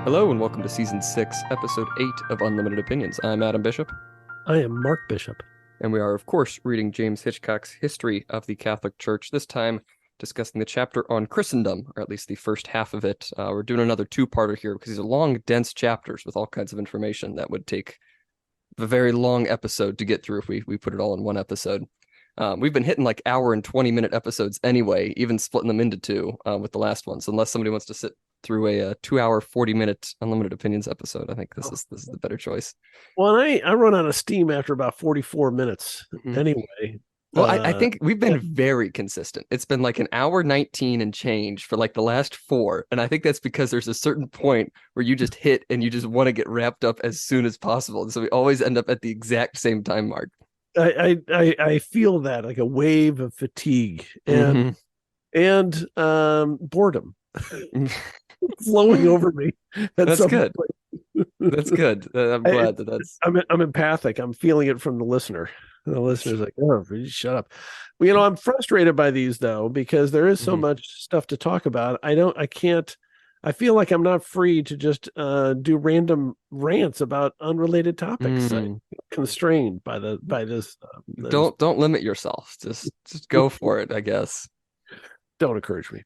Hello and welcome to Season 6, Episode 8 of Unlimited Opinions. I'm Adam Bishop, I am Mark Bishop. and we are, of course, reading James Hitchcock's History of the Catholic Church, this time discussing the chapter on Christendom, or at least the first half of it. We're doing another two-parter here because these are long, dense chapters with all kinds of information that would take a very long episode to get through if we put it all in one episode. We've been hitting like hour and 20-minute episodes anyway, even splitting them into two with the last one. So unless somebody wants to sit through a 2-hour, 40-minute Unlimited Opinions episode, I think this is the better choice. Well, I run out of steam after about 44 minutes anyway. Well, I think we've been very consistent. It's been like an hour 19 and change for like the last four. And I think that's because there's a certain point where you just hit and you just want to get wrapped up as soon as possible. And so we always end up at the exact same time mark. I feel that like a wave of fatigue and boredom flowing over me. That's good. That's good. I'm glad that's. I'm empathic. I'm feeling it from the listener. The listener's like, "Oh, shut up." Well, I'm frustrated by these though because there is so much stuff to talk about. I can't. I feel like I'm not free to just do random rants about unrelated topics. I'm constrained by this. Don't limit yourself. Just go for it, I guess. Don't encourage me.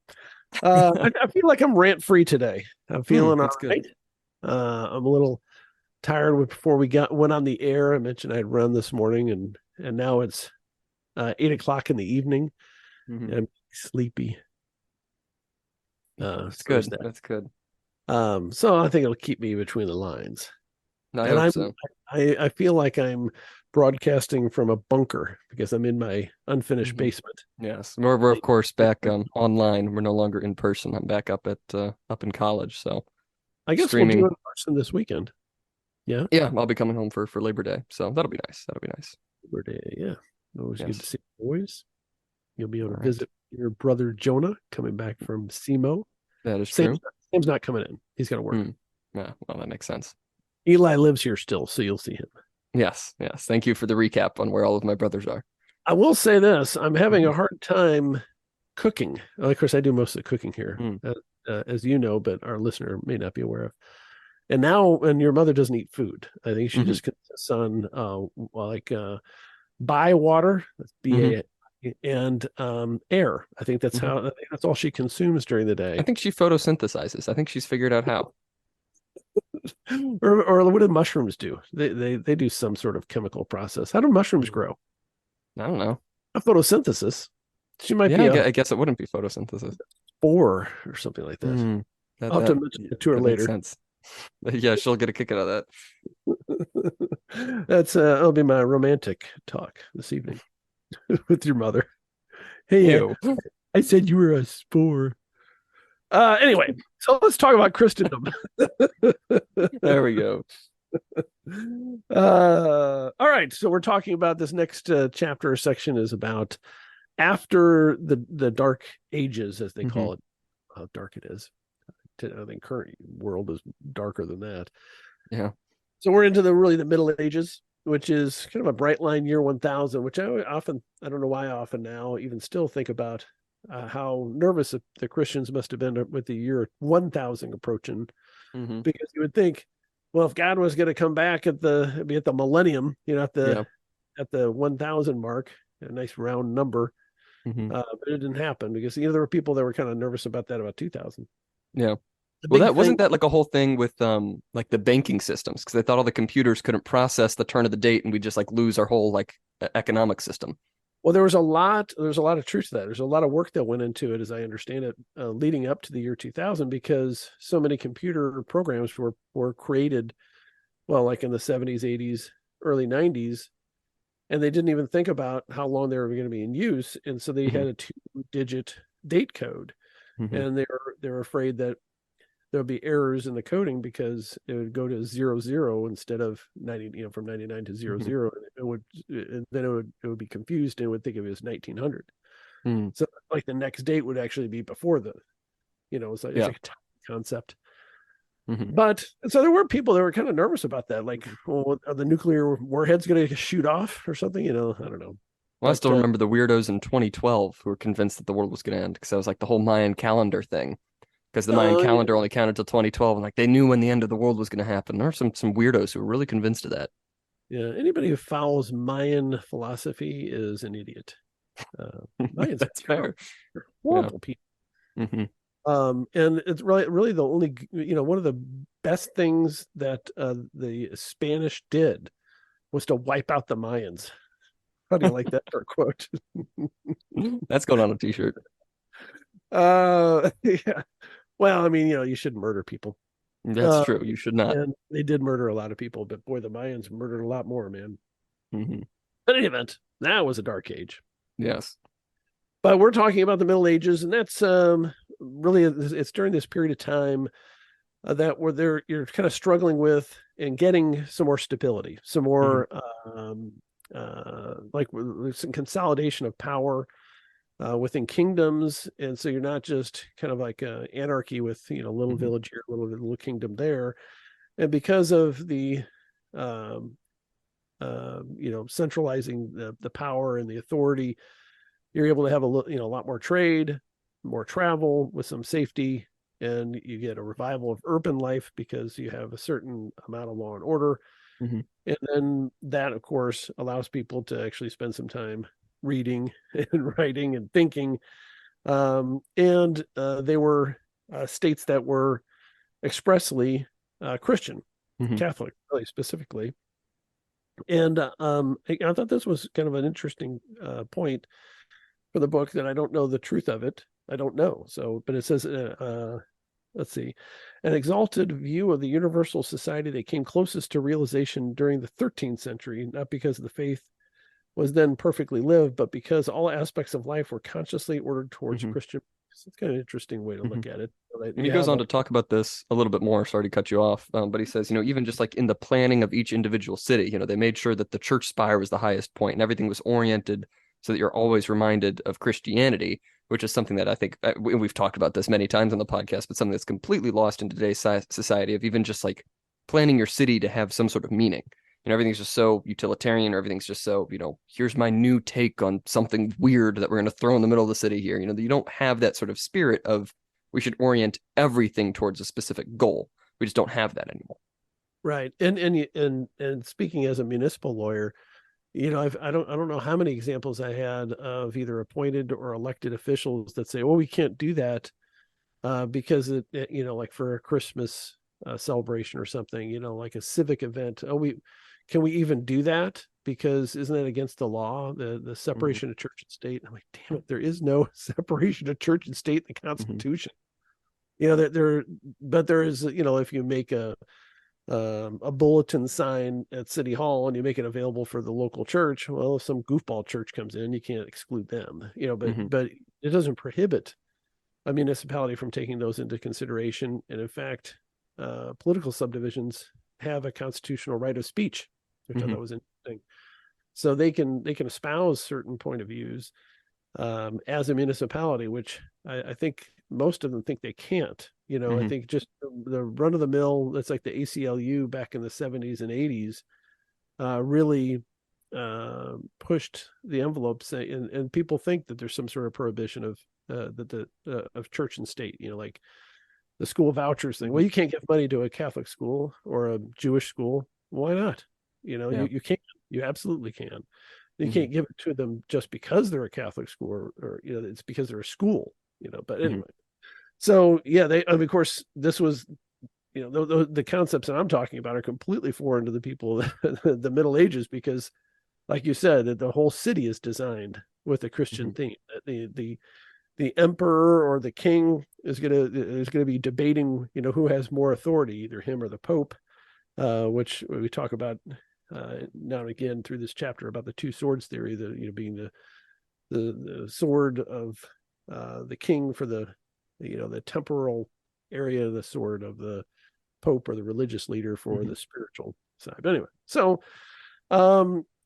I feel like I'm rant free today. I'm feeling all right. I'm a little tired before we went on the air. I mentioned I'd run this morning, and now it's 8:00 in the evening. And I'm sleepy. That's good. That's good. So I think it'll keep me between the lines. I hope so. I feel like I'm broadcasting from a bunker because I'm in my unfinished basement. Yes, we're of course back online. We're no longer in person. I'm back up in college, so I guess streaming. we'll do it in person this weekend. Yeah, I'll be coming home for Labor Day, so that'll be nice. Labor Day, yeah. Always good to see the boys. You'll be able to visit your brother Jonah coming back from SEMO. That is true. Sam's not coming in. He's got to work. Yeah, well, that makes sense. Eli lives here still, so you'll see him. Yes. Thank you for the recap on where all of my brothers are. I will say this. I'm having a hard time cooking. Of course, I do most of the cooking here, as you know, but our listener may not be aware of. And your mother doesn't eat food. I think she just consists on buy water, that's BA, and air. I think that's that's all she consumes during the day. I think she photosynthesizes. I think she's figured out how. or what do mushrooms do? They do some sort of chemical process. How do mushrooms grow? I don't know. A photosynthesis. She might be. I guess it wouldn't be photosynthesis. Spore or something like that. I'll have to mention it to her later. Sense. Yeah, she'll get a kick out of that. That'll be my romantic talk this evening with your mother. Hey, I said you were a spore. Anyway, so let's talk about Christendom. There we go. All right, so we're talking about this next chapter or section is about after the Dark Ages, as they call it. How dark it is. I think current world is darker than that. Yeah. So we're into the Middle Ages, which is kind of a bright line year 1000, which I don't know why I often now even still think about how nervous the Christians must have been with the year 1000 approaching, because you would think, well, if God was going to come back at the millennium, at the 1000 mark, a nice round number, but it didn't happen because there were people that were kind of nervous about that about 2000. Yeah. Well, wasn't that like a whole thing with like the banking systems, because they thought all the computers couldn't process the turn of the date and we just like lose our whole like economic system. Well, there's a lot of truth to that. There's a lot of work that went into it, as I understand it, leading up to the year 2000, because so many computer programs were created, well, like in the 70s, 80s, early 90s, and they didn't even think about how long they were going to be in use, and so they had a 2-digit date code, and they were afraid that there would be errors in the coding because it would go to 00 instead of 90, from 99 to 00, and then it would be confused and it would think it was 1900. So like the next date would actually be before it's like a concept. But so there were people that were kind of nervous about that, like, well, are the nuclear warheads going to shoot off or something? I don't know. Well, I still remember the weirdos in 2012 who were convinced that the world was going to end, because that was like the whole Mayan calendar thing. because the Mayan calendar only counted till 2012, and like they knew when the end of the world was going to happen. There are some weirdos who were really convinced of that. Yeah, anybody who follows Mayan philosophy is an idiot. Mayans That's fair. are horrible people. Mm-hmm. And it's really the only, one of the best things that the Spanish did was to wipe out the Mayans. How do you like that for a quote? That's going on a t-shirt. Yeah. Well, I mean, you shouldn't murder people. That's true. You should not. And they did murder a lot of people, but boy, the Mayans murdered a lot more, man. Mm-hmm. But in any event, that was a dark age. Yes. But we're talking about the Middle Ages, and that's really, it's during this period of time that where you're kind of struggling with and getting some more stability, some more like some consolidation of power within kingdoms, and so you're not just kind of like anarchy with little village here, little kingdom there, and because of the centralizing the power and the authority, you're able to have a lot more trade, more travel with some safety, and you get a revival of urban life because you have a certain amount of law and order. Mm-hmm. And then that, of course, allows people to actually spend some time reading and writing and thinking. And they were states that were expressly Christian, Catholic, really specifically. And I thought this was kind of an interesting point for the book, that I don't know the truth of it. I don't know. So, but it says, let's see, an exalted view of the universal society that came closest to realization during the 13th century, not because the faith was then perfectly lived, but because all aspects of life were consciously ordered towards Christian. It's kind of an interesting way to look at it. And he goes on to talk about this a little bit more. Sorry to cut you off, but he says, even just like in the planning of each individual city, they made sure that the church spire was the highest point, and everything was oriented so that you're always reminded of Christianity, which is something that I think we've talked about this many times on the podcast, but something that's completely lost in today's society, of even just like planning your city to have some sort of meaning. Everything's just so utilitarian, or everything's just so, here's my new take on something weird that we're going to throw in the middle of the city here. You don't have that sort of spirit of we should orient everything towards a specific goal. We just don't have that anymore. Right. And speaking as a municipal lawyer, I don't know how many examples I had of either appointed or elected officials that say, well, we can't do that because it like for a Christmas celebration or something, like a civic event. Can we even do that? Because isn't that against the law, the separation of church and state? I'm like, damn it, there is no separation of church and state in the Constitution. But there is, if you make a bulletin sign at City Hall and you make it available for the local church, well, if some goofball church comes in, you can't exclude them, but it doesn't prohibit a municipality from taking those into consideration. And in fact, political subdivisions have a constitutional right of speech, which I thought was interesting. So they can espouse certain point of views as a municipality, which I think most of them think they can't. I think just the run of the mill, that's like the ACLU back in the 70s and 80s, really pushed the envelope, and people think that there's some sort of prohibition of of church and state, like the school vouchers thing. Well, you can't give money to a Catholic school or a Jewish school. Why not? You can. You absolutely can. You can't give it to them just because they're a Catholic school, or it's because they're a school. But anyway, so yeah, of course, this was, the concepts that I'm talking about are completely foreign to the people the Middle Ages, because, like you said, that the whole city is designed with a Christian theme. The emperor or the king is gonna be debating, who has more authority, either him or the Pope, which we talk about now and again through this chapter about the two swords theory, being the sword of the king for the temporal area, of the sword of the Pope or the religious leader for the spiritual side. But anyway, so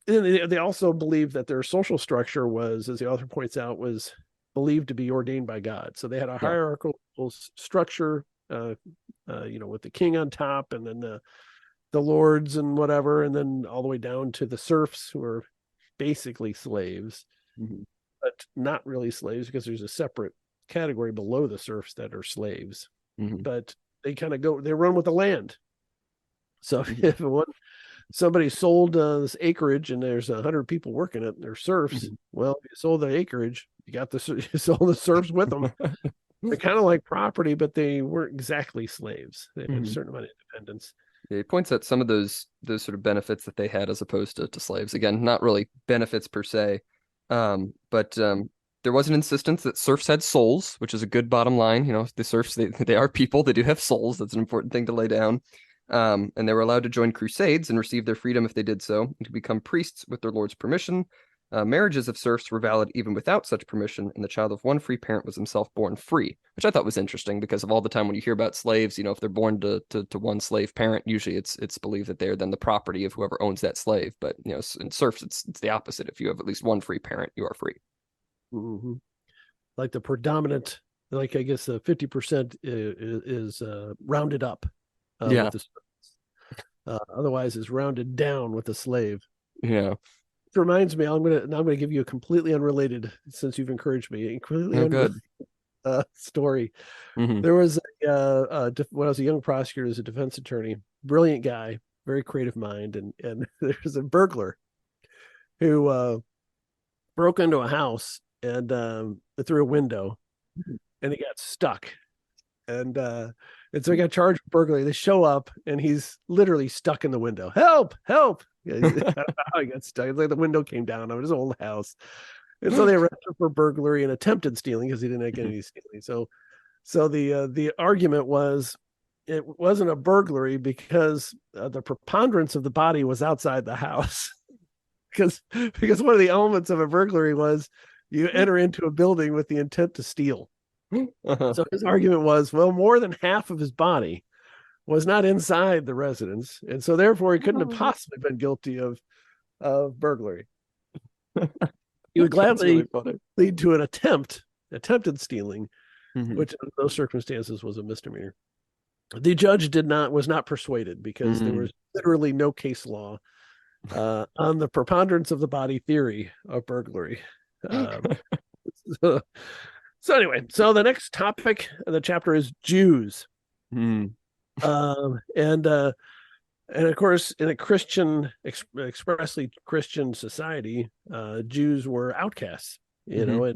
they also believe that their social structure was, as the author points out, was believed to be ordained by God. So they had a hierarchical structure, with the king on top, and then the lords and whatever, and then all the way down to the serfs, who are basically slaves, but not really slaves, because there's a separate category below the serfs that are slaves, Mhm. but they run with the land. So if somebody sold this acreage and there's 100 people working it, they're serfs. Mhm. Well, if you sold the acreage, you sold the serfs with them. They're kind of like property, but they weren't exactly slaves. They had a Mhm. certain amount of independence. Yeah, he points out some of those sort of benefits that they had as opposed to slaves. Again, not really benefits per se, but there was an insistence that serfs had souls, which is a good bottom line. You know, the serfs they are people. They do have souls. That's an important thing to lay down. And they were allowed to join crusades and receive their freedom if they did so, and to become priests with their lord's permission. Marriages of serfs were valid even without such permission, and the child of one free parent was himself born free, which I thought was interesting because of all the time when you hear about slaves, you know, if they're born to one slave parent, usually it's believed that they're then the property of whoever owns that slave. But you know, in serfs, it's the opposite. If you have at least one free parent, you are free. Mm-hmm. Like the predominant, like I guess 50% is rounded up Yeah, with the otherwise is rounded down with the slave. yeah. It reminds me, I'm gonna give you a completely unrelated, since you've encouraged me, a completely Oh, unrelated good. story. Hmm. There was when I was a young prosecutor as a defense attorney, brilliant guy, very creative mind, and there's a burglar who broke into a house and through a window, and he got stuck. And so he got charged with burglary. They show up and he's literally stuck in the window. Help! Help! Yeah, I don't know how he got stuck. It's like the window came down on his old house. And so they arrested him for burglary and attempted stealing because he didn't get any stealing. So the argument was it wasn't a burglary because the preponderance of the body was outside the house. because one of the elements of a burglary was you enter into a building with the intent to steal. Uh-huh. So his argument was, well, more than half of his body was not inside the residence, and so therefore he couldn't have possibly been guilty of burglary. He would That's really gladly funny. lead to an attempted stealing, Hmm. which in those circumstances was a misdemeanor. The judge was not persuaded because there was literally no case law on the preponderance of the body theory of burglary. Um, so, so anyway, so the next topic of the chapter is Jews. Mm. And of course, in a expressly Christian society, Jews were outcasts, you Hmm.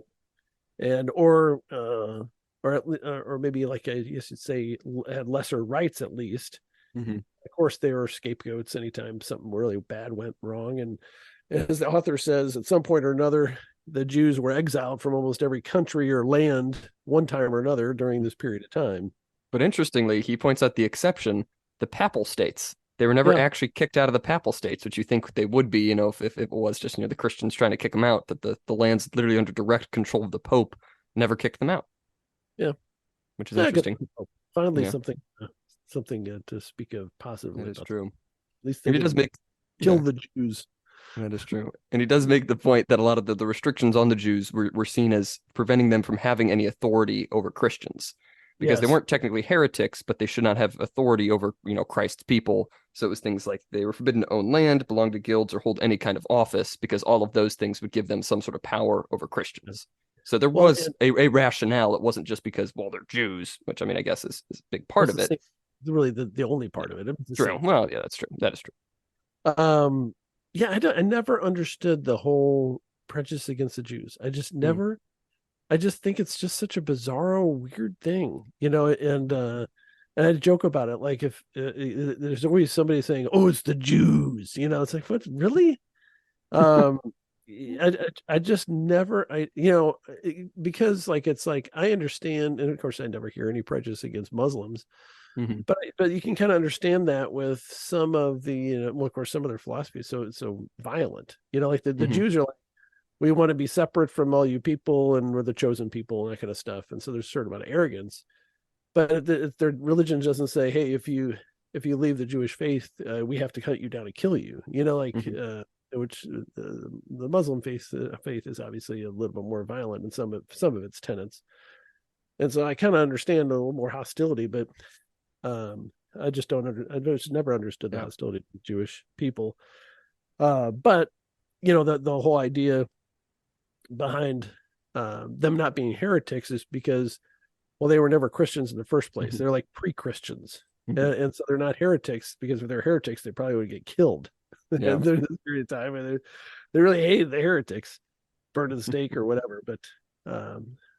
know, or maybe like I guess you'd say had lesser rights at least. Hmm. Of course, they were scapegoats anytime something really bad went wrong. And as the author says, at some point or another, the Jews were exiled from almost every country or land one time or another during this period of time. But interestingly, he points out the exception, the papal states. They were never Yeah, actually kicked out of the papal states, which you think they would be, you know, if it was just, you know, the Christians trying to kick them out, that the land's literally under direct control of the Pope, never kicked them out, yeah. which is Yeah, good. interesting. Finally, Yeah, something to speak of that positively is about. true. At least they And he does didn't make, kill yeah, the Jews. that is true. And he does make the point that a lot of the restrictions on the Jews were seen as preventing them from having any authority over Christians because they Yes. weren't technically heretics, but they should not have authority over, you know, Christ's people. So it was things like they were forbidden to own land, belong to guilds, or hold any kind of office because all of those things would give them some sort of power over Christians. So there Well, was a rationale. It wasn't just because, well, they're Jews, which I mean, I guess is a big part that's of the it. same. Really, the only part Yeah, of it. It's the true. same. Well, yeah, that's true. That is true. Yeah, I never understood the whole prejudice against the Jews. I just Mm. never. I just think it's just such a bizarro, weird thing, you know. And I joke about it, like if there's always somebody saying, "Oh, it's the Jews," you know, it's like, what, really? Um, I just never, because like it's like I understand, and of course I never hear any prejudice against Muslims, Hmm. but you can kind of understand that with some of the, well, of course, some of their philosophy is so violent, you know, like the Hmm. Jews are like, we want to be separate from all you people and we're the chosen people and that kind of stuff. And so there's a certain amount of arrogance, but their religion doesn't say, hey, if you leave the Jewish faith, we have to hunt you down and kill you, you know, like Hmm. which the Muslim faith is obviously a little bit more violent in some of its tenets. And so I kind of understand a little more hostility, but I just I just never understood the Yeah. hostility to Jewish people. But you know, the whole idea behind them not being heretics is because, well, they were never Christians in the first place. Mhm. They're like pre-Christians. Mhm. And so they're not heretics, because if they're heretics, they probably would get killed Yeah. during this period of time. And they really hated the heretics, burned at the stake or whatever. But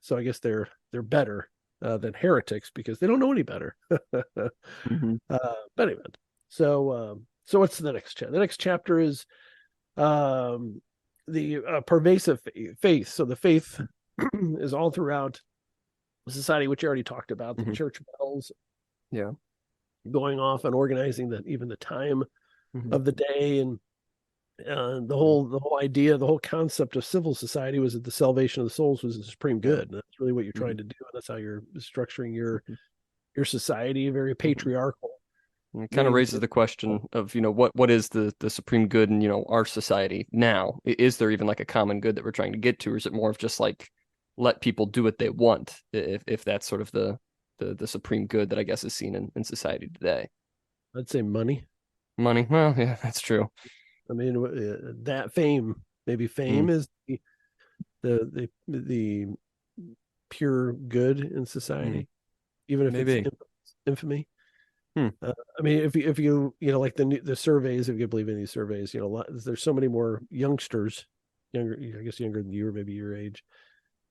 so I guess they're better than heretics because they don't know any better. Mhm. But anyway, so what's the next chapter? The next chapter is the pervasive faith. So the faith is all throughout society, which you already talked about. The Mhm. church bells Yeah. going off and organizing even the time Mhm. of the day, and the whole idea, the whole concept of civil society was that the salvation of the souls was the supreme Yeah. good. And that's really what you're trying Mhm. to do, and that's how you're structuring your Mhm. society, very Mhm. patriarchal. And it kind of Meaning, raises the question of, what is the supreme good in, our society now? Is there even like a common good that we're trying to get to, or is it more of just like let people do what they want, if that's sort of the supreme good that I guess is seen in society today? I'd say money. Money. Well, yeah, that's true. I mean, that fame, maybe Mm, fame is the pure good in mm, society, even if it's maybe. infamy. Hmm. I mean, if you like the surveys, if you believe in these surveys, there's so many more youngsters, I guess younger than you or maybe your age,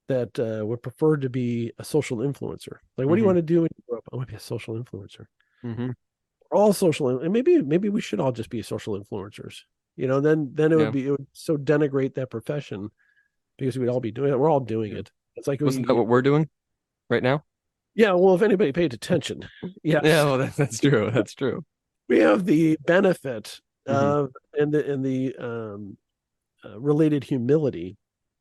that would prefer to be a social influencer. Like, what do you Hmm. want to do when you grow up? I want to be a social influencer. Hmm. We're all social, and maybe we should all just be social influencers. Then Yeah. it would so denigrate that profession, because we'd all be doing it. We're all doing Yeah. it. It's like Wasn't that what we're doing right now? yeah. Well, if anybody paid attention, Yeah, yes, well, that's true. That's true. we have the benefit Hmm. of and the related humility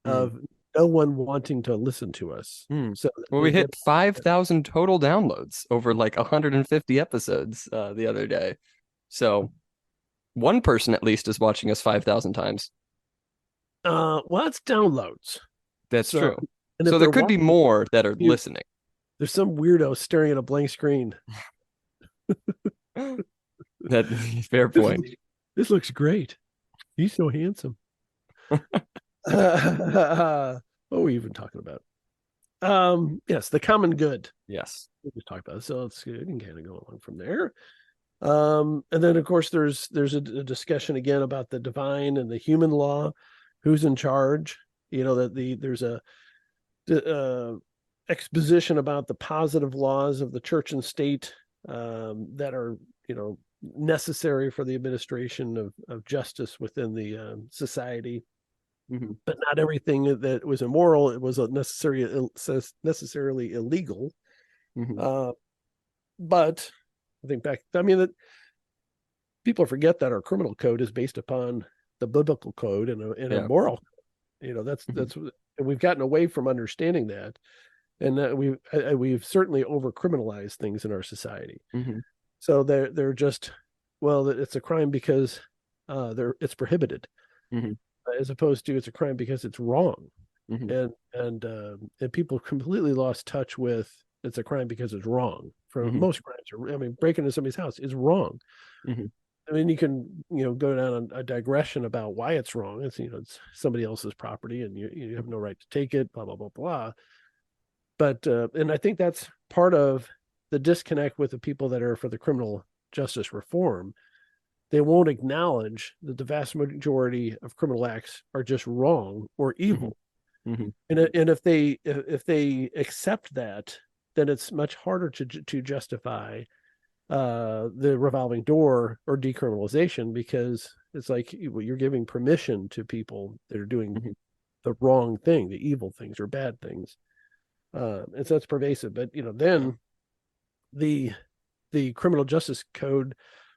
Mm. of no one wanting to listen to us. Hmm. So Well, we hit 5,000 total downloads over like 150 episodes the other day. So one person at least is watching us 5,000 times. well, that's downloads. That's So, true. and if So there they're could be watching more that are you, listening. there's some weirdo staring at a blank screen. That fair This point. looks, this looks great. He's so handsome. What were we even talking about? Yes, the common good. Yes. We just talked about it, so let's we can kind of go along from there. And then of course there's a discussion again about the divine and the human law, who's in charge. That there's a uh, exposition about the positive laws of the church and state, that are necessary for the administration of justice within the society, Hmm. but not everything that was immoral it was necessarily illegal. Hmm. Uh, but I think I mean that people forget that our criminal code is based upon the biblical code and a Yeah. moral. Hmm. And we've gotten away from understanding that, and we've certainly over criminalized things in our society. Hmm. So they're just, well, it's a crime because it's prohibited, Hmm. as opposed to it's a crime because it's wrong. Hmm. And people completely lost touch with it's a crime because it's wrong. For Hmm. most crimes, I mean, breaking into somebody's house is wrong. Hmm. I mean, you can go down a digression about why it's wrong. It's somebody else's property, and you have no right to take it. Blah blah blah blah. But and I think that's part of the disconnect with the people that are for the criminal justice reform. They won't acknowledge that the vast majority of criminal acts are just wrong or Hmm. evil. Hmm. And if they accept that, then it's much harder to justify the revolving door or decriminalization, because it's like you're giving permission to people that are doing Hmm. the wrong thing, the evil things or bad things. And so it's pervasive. But then the criminal justice code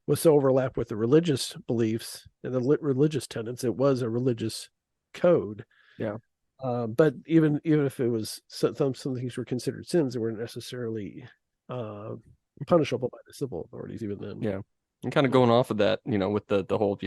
was so overlapped with the religious beliefs and the religious tenets, it was a religious code. Yeah. But even if it was some things were considered sins, they weren't necessarily uh, punishable by the civil authorities even then. Yeah. And kind of going off of that, with the whole,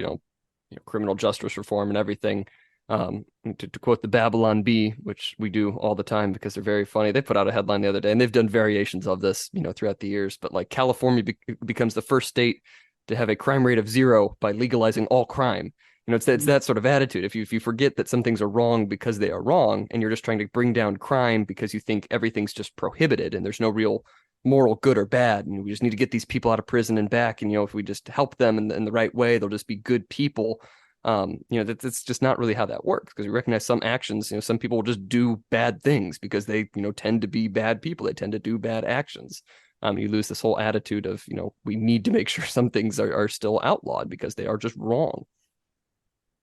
criminal justice reform and everything. To quote the Babylon Bee, which we do all the time because they're very funny. They put out a headline the other day, and they've done variations of this, throughout the years. But like California becomes the first state to have a crime rate of 0 by legalizing all crime. It's that sort of attitude. If you forget that some things are wrong because they are wrong, and you're just trying to bring down crime because you think everything's just prohibited and there's no real moral good or bad, and we just need to get these people out of prison and back, and if we just help them in the right way, they'll just be good people. That's just not really how that works, because we recognize some actions, some people will just do bad things because they tend to be bad people. They tend to do bad actions. You lose this whole attitude of we need to make sure some things are still outlawed because they are just wrong.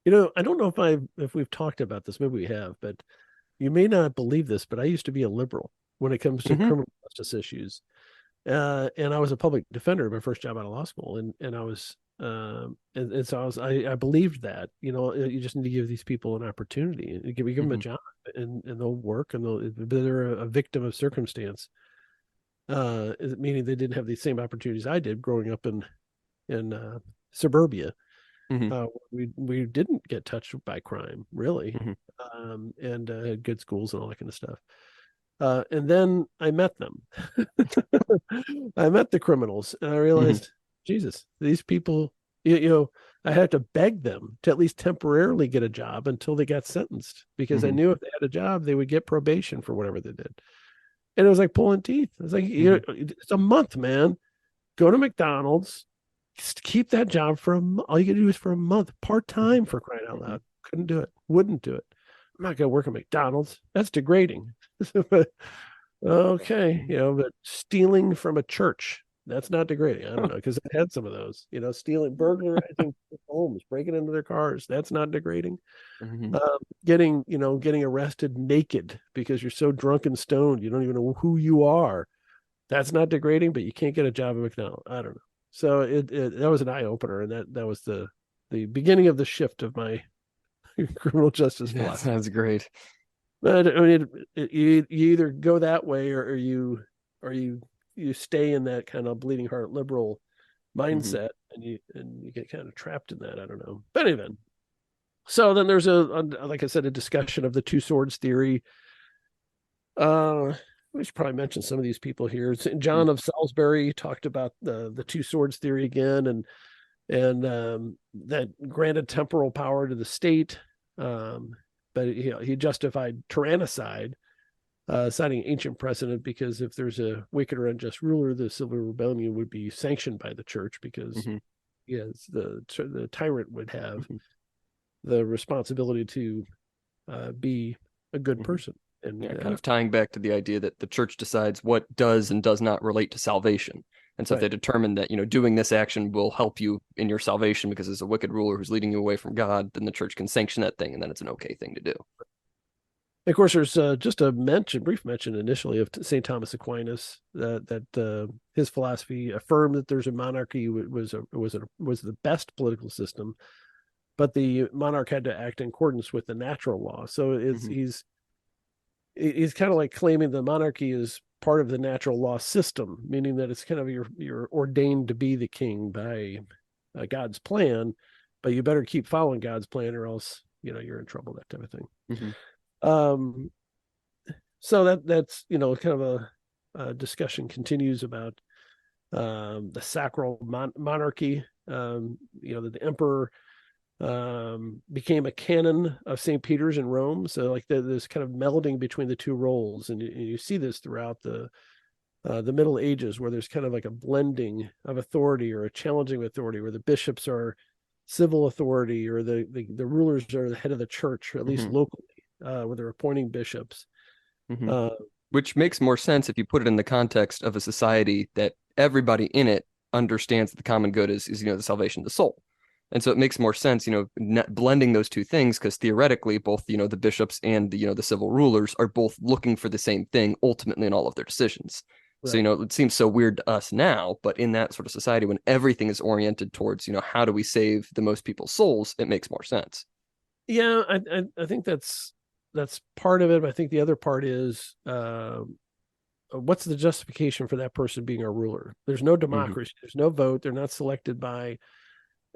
I don't know if we've talked about this, maybe we have, but you may not believe this, but I used to be a liberal when it comes to criminal justice issues. And I was a public defender, my first job out of law school. And I was, and so I believed that, you just need to give these people an opportunity and give them a job, and they'll work, and they're a victim of circumstance. Meaning they didn't have the same opportunities I did growing up in suburbia. We didn't get touched by crime, really, and had good schools and all that kind of stuff. And then I met them. I met the criminals, and I realized, Jesus, these people, I had to beg them to at least temporarily get a job until they got sentenced, because I knew if they had a job, they would get probation for whatever they did. And it was like pulling teeth. It's like, it's a month, man. Go to McDonald's, keep that job all you can do is for a month, part-time, for crying out loud. Couldn't do it. Wouldn't do it. I'm not going to work at McDonald's. That's degrading. Okay. But stealing from a church, that's not degrading. I don't know, because I had some of those, stealing, burglarizing homes, breaking into their cars. That's not degrading. Getting arrested naked because you're so drunk and stoned, you don't even know who you are. That's not degrading, but you can't get a job at McDonald's. I don't know. So that was an eye opener, and that was the beginning of the shift of my criminal justice philosophy. Sounds great. But I mean, you either go that way, or you stay in that kind of bleeding heart liberal mindset, and you get kind of trapped in that. I don't know. But anyway, so then there's like I said, a discussion of the two swords theory. We should probably mention some of these people here. John of Salisbury talked about the two swords theory again, and that granted temporal power to the state, but he justified tyrannicide, citing ancient precedent, because if there's a wicked or unjust ruler, the civil rebellion would be sanctioned by the church, because the tyrant would have the responsibility to be a good person. And kind of tying back to the idea that the church decides what does and does not relate to salvation. And so if they determine that, doing this action will help you in your salvation because there's a wicked ruler who's leading you away from God, then the church can sanction that thing, and then it's an okay thing to do. Of course, there's just a brief mention initially of St. Thomas Aquinas, that his philosophy affirmed that there's a monarchy was the best political system, but the monarch had to act in accordance with the natural law. So he's kind of like claiming the monarchy is part of the natural law system, meaning that it's kind of you're ordained to be the king by God's plan, but you better keep following God's plan, or else you're in trouble, that type of thing. So that's kind of a discussion continues about the sacral monarchy. That the emperor became a canon of St. Peter's in Rome. So like this kind of melding between the two roles, and you see this throughout the Middle Ages, where there's kind of like a blending of authority, or a challenging authority, where the bishops are civil authority, or the rulers are the head of the church, or at least locally, where they're appointing bishops. Which makes more sense if you put it in the context of a society that everybody in it understands that the common good is the salvation of the soul. And so it makes more sense, blending those two things, because theoretically, both, the bishops and the civil rulers are both looking for the same thing ultimately in all of their decisions. Right. So, it seems so weird to us now, but in that sort of society, when everything is oriented towards, how do we save the most people's souls, it makes more sense. Yeah, I think that's part of it. But I think the other part is, what's the justification for that person being our ruler? There's no democracy. There's no vote. They're not selected by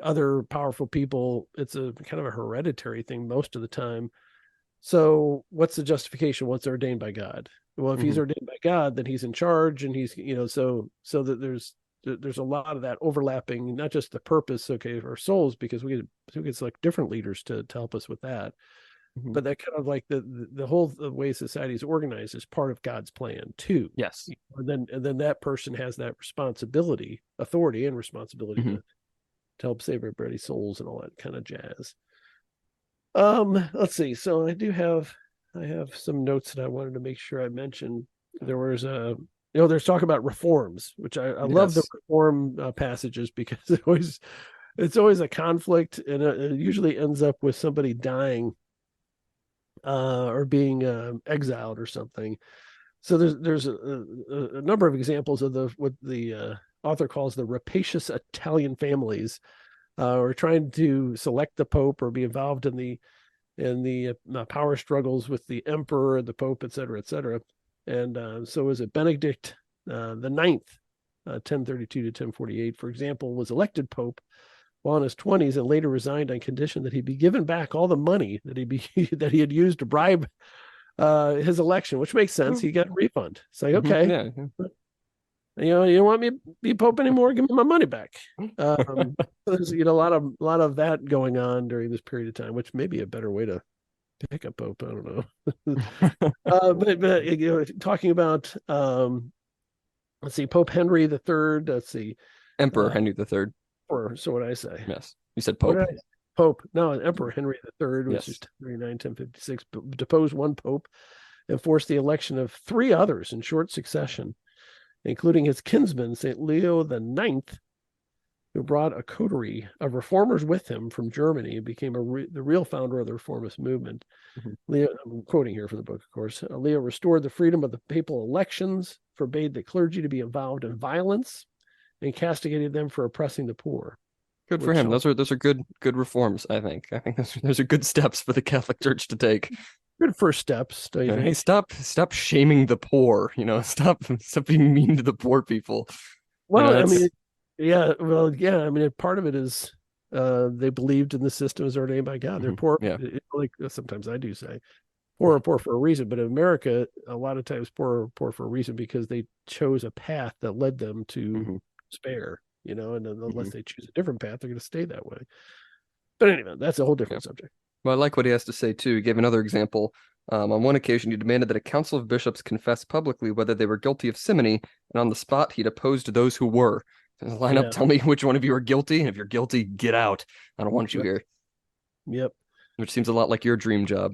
other powerful people. It's a kind of a hereditary thing most of the time. So what's the justification? What's ordained by God? Well, if he's ordained by God, then he's in charge, and he's so that there's there's a lot of that overlapping, not just the purpose, okay, of our souls, because we could select different leaders to help us with that. But that kind of like the whole way society is organized is part of God's plan too. Yes. And then that person has that responsibility, authority, and responsibility to help save everybody's souls and all that kind of jazz. Let's see. So I have some notes that I wanted to make sure I mentioned. There was there's talk about reforms, which I love the reform passages, because it's always a conflict, and it usually ends up with somebody dying or being exiled or something. So there's a number of examples of what the author calls the rapacious Italian families, or trying to select the Pope or be involved in the power struggles with the emperor, the Pope, et cetera, et cetera. And so was it Benedict the Ninth, 1032 to 1048, for example, was elected Pope while in his 20s, and later resigned on condition that he be given back all the money that he had used to bribe his election, which makes sense. He got a refund. It's like, okay, you don't want me to be Pope anymore? Give me my money back. There's a lot of that going on during this period of time, which may be a better way to pick a Pope. I don't know. But talking about let's see, Pope Henry III. Let's see, Emperor Henry III. Or so what I say. Yes, you said Pope. Pope. No, Emperor Henry III, which is 1056, deposed one Pope and forced the election of three others in short succession, including his kinsman, St. Leo IX, who brought a coterie of reformers with him from Germany and became the real founder of the reformist movement. Leo, I'm quoting here from the book, of course. Leo restored the freedom of the papal elections, forbade the clergy to be involved in violence, and castigated them for oppressing the poor. Good for him. Those are good reforms, I think. I think those are good steps for the Catholic Church to take. Good first steps. Don't you think? Hey, stop shaming the poor. Stop being mean to the poor people. Well, I mean, part of it is they believed in the system as ordained by God. They're poor. Yeah. Like sometimes I do say, poor are poor for a reason. But in America, a lot of times poor are poor for a reason because they chose a path that led them to despair. And unless they choose a different path, they're going to stay that way. But anyway, that's a whole different subject. Well, I like what he has to say, too. He gave another example. On one occasion, he demanded that a council of bishops confess publicly whether they were guilty of simony, and on the spot, he'd opposed those who were. Line up, tell me which one of you are guilty, and if you're guilty, get out. I don't want you here. Yep. Which seems a lot like your dream job.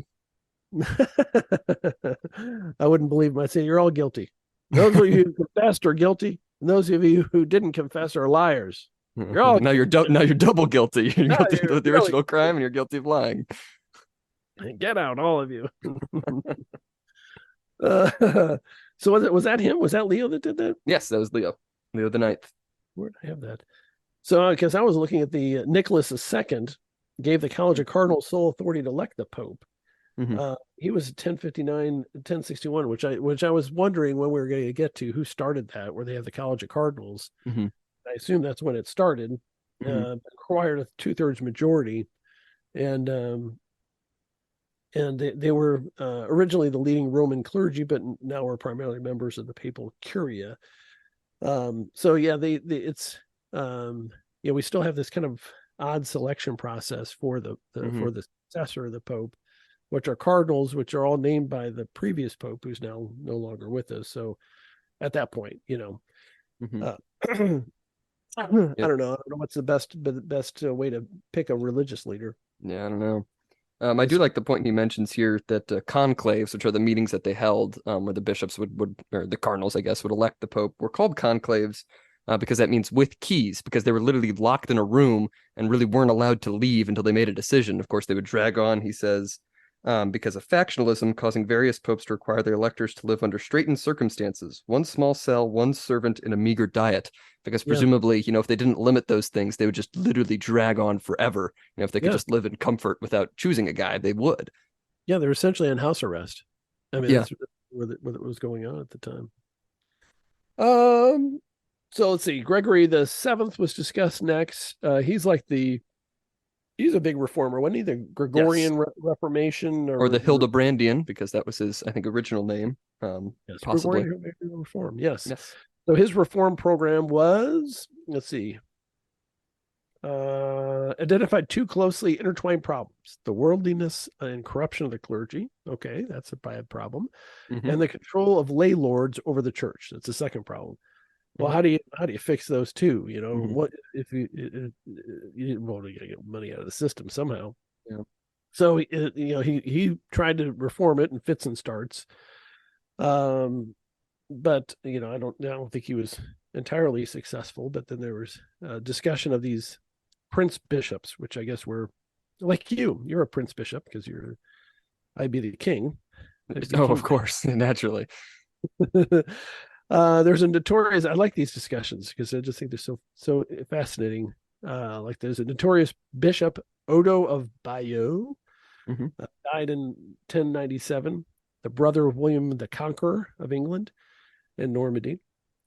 I wouldn't believe him. I'd say you're all guilty. Those of you who confessed are guilty, and those of you who didn't confess are liars. You're all now you're double guilty. You're guilty of the original crime, and you're guilty of lying. Get out, all of you. So was that him? Was that Leo that did that? Yes, that was Leo IX. Where did I have that? So because I was looking at the Nicholas II gave the College of Cardinals sole authority to elect the Pope. He was 1059, 1061, which I was wondering when we were going to get to who started that, where they have the College of Cardinals. I assume that's when it started. Required a 2/3 majority, and they were originally the leading Roman clergy, but now are primarily members of the papal curia. So yeah, we still have this kind of odd selection process for the successor of the Pope, which are cardinals, which are all named by the previous Pope, who's now no longer with us. So at that point, I don't know what's the best way to pick a religious leader. Yeah, I don't know. I do like the point he mentions here that conclaves, which are the meetings that they held where the bishops would, or the cardinals, I guess, would elect the Pope, were called conclaves because that means with keys, because they were literally locked in a room and really weren't allowed to leave until they made a decision. Of course, they would drag on, he says, because of factionalism, causing various popes to require their electors to live under straitened circumstances, one small cell, one servant, and a meager diet. Because presumably, if they didn't limit those things, they would just literally drag on forever. If they could just live in comfort without choosing a guy, they would. Yeah, they're essentially on house arrest. I mean, that's what was going on at the time. So let's see. Gregory the Seventh was discussed next. He's a big reformer, wasn't he? The Gregorian Reformation, or the Hildebrandian, because that was his, I think, original name. Yes, possibly Gregorian Reform. Yes. So his reform program was, let's see, identified two closely intertwined problems: the worldliness and corruption of the clergy. Okay, that's a bad problem. Mm-hmm. And the control of lay lords over the church. That's the second problem. Well, how do you fix those two? You know, what if you well, you gotta get money out of the system somehow. Yeah. So he tried to reform it in fits and starts. But I don't think he was entirely successful. But then there was a discussion of these prince bishops, which I guess were like you're a prince bishop because I'd be the king. Of course, naturally. There's a notorious, I like these discussions because I just think they're so fascinating. Like there's a notorious bishop, Odo of Bayeux, died in 1097, the brother of William the Conqueror of England and Normandy.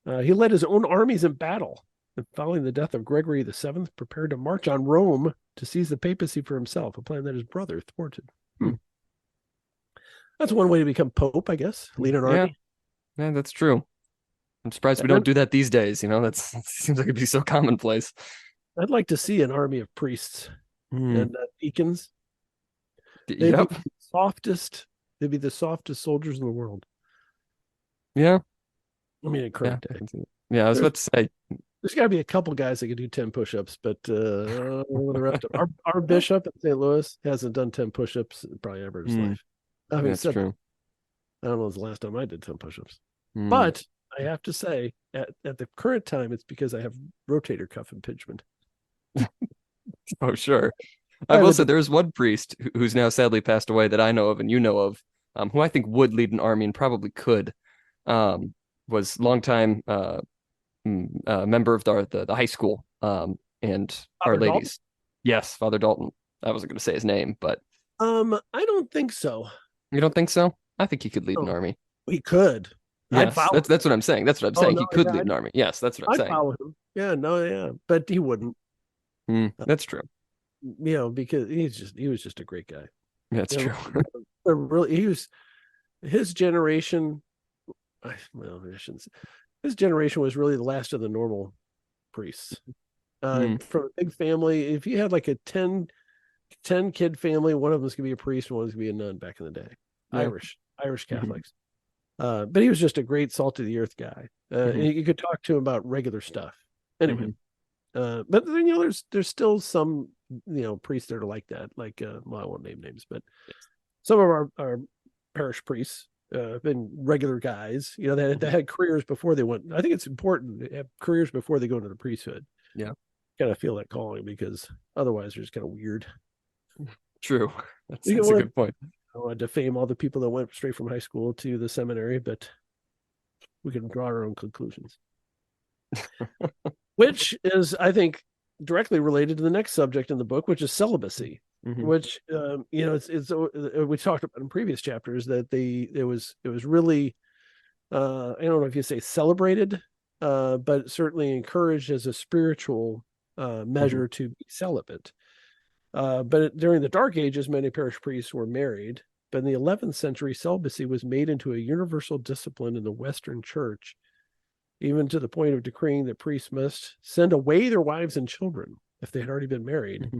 He led his own armies in battle, and following the death of Gregory VII, prepared to march on Rome to seize the papacy for himself, a plan that his brother thwarted. That's one way to become pope, I guess. Lead an army. Yeah, that's true. I'm surprised we don't do that these days. That seems like it'd be so commonplace. I'd like to see an army of priests and deacons. They'd be the softest. They'd be the softest soldiers in the world. Yeah. I mean, in current day. Yeah, I was about to say. There's got to be a couple guys that can do 10 push-ups, but the rest of our bishop in St. Louis hasn't done 10 push-ups probably ever in his life. I mean, that's true. I don't know the last time I did 10 push-ups, but I have to say, at the current time, it's because I have rotator cuff impingement. Oh, sure. I will say there's one priest who's now sadly passed away that I know of and you know of, who I think would lead an army and probably could. Was longtime member of the high school and Father Our Ladies. Dalton? Yes, Father Dalton. I wasn't going to say his name, but I don't think so. You don't think so? I think he could lead an army. He could. Yes, that's what I'm saying. That's what I'm saying. He could lead an army. Yes, that's what I'm saying. I'd follow him. Yeah, but he wouldn't. That's true. Because he was just a great guy. That's true. Really, his generation. His generation was really the last of the normal priests. From a big family, if you had like a 10 kid family, one of them was going to be a priest, and one was going to be a nun back in the day. Yeah. Irish Catholics. But he was just a great salt of the earth guy. And you could talk to him about regular stuff. Anyway, but then, there's still some, priests that are like that. Like, I won't name names, but some of our parish priests have been regular guys, that had careers before they went. I think it's important to have careers before they go into the priesthood. Yeah. Kind of feel that calling, because otherwise they're just kind of weird. True. That's a good point. I don't want to defame all the people that went straight from high school to the seminary, but we can draw our own conclusions. Which is, I think, directly related to the next subject in the book, which is celibacy. Which it's we talked about in previous chapters that it was really I don't know if you say celebrated, but certainly encouraged as a spiritual measure to be celibate. But during the Dark Ages, many parish priests were married. But in the 11th century, celibacy was made into a universal discipline in the Western Church, even to the point of decreeing that priests must send away their wives and children if they had already been married.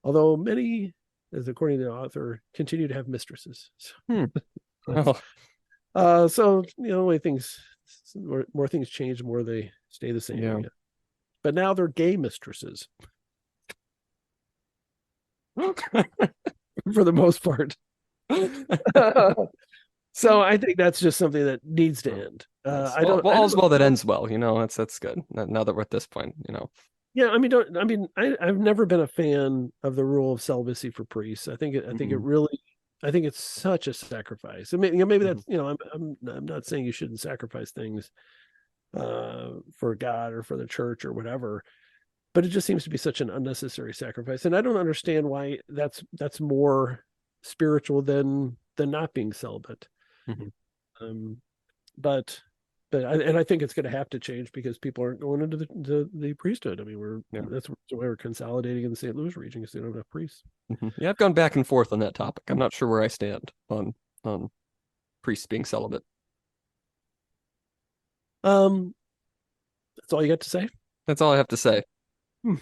Although many, as according to the author, continue to have mistresses. So the way more things change, the more they stay the same. Yeah. But now they're gay mistresses. For the most part. So I think that's just something that needs to end. All's well that ends well. That's good. Now that we're at this point, Yeah, I've never been a fan of the rule of celibacy for priests. I think it's such a sacrifice. I mean, maybe that's I'm not saying you shouldn't sacrifice things for God or for the church or whatever, but it just seems to be such an unnecessary sacrifice, and I don't understand why that's more spiritual than not being celibate. But I think it's going to have to change because people aren't going into the priesthood. I mean, that's why we're consolidating in the St. Louis region because they don't have enough priests. Yeah, I've gone back and forth on that topic. I'm not sure where I stand on priests being celibate. That's all you got to say? That's all I have to say. Hmm.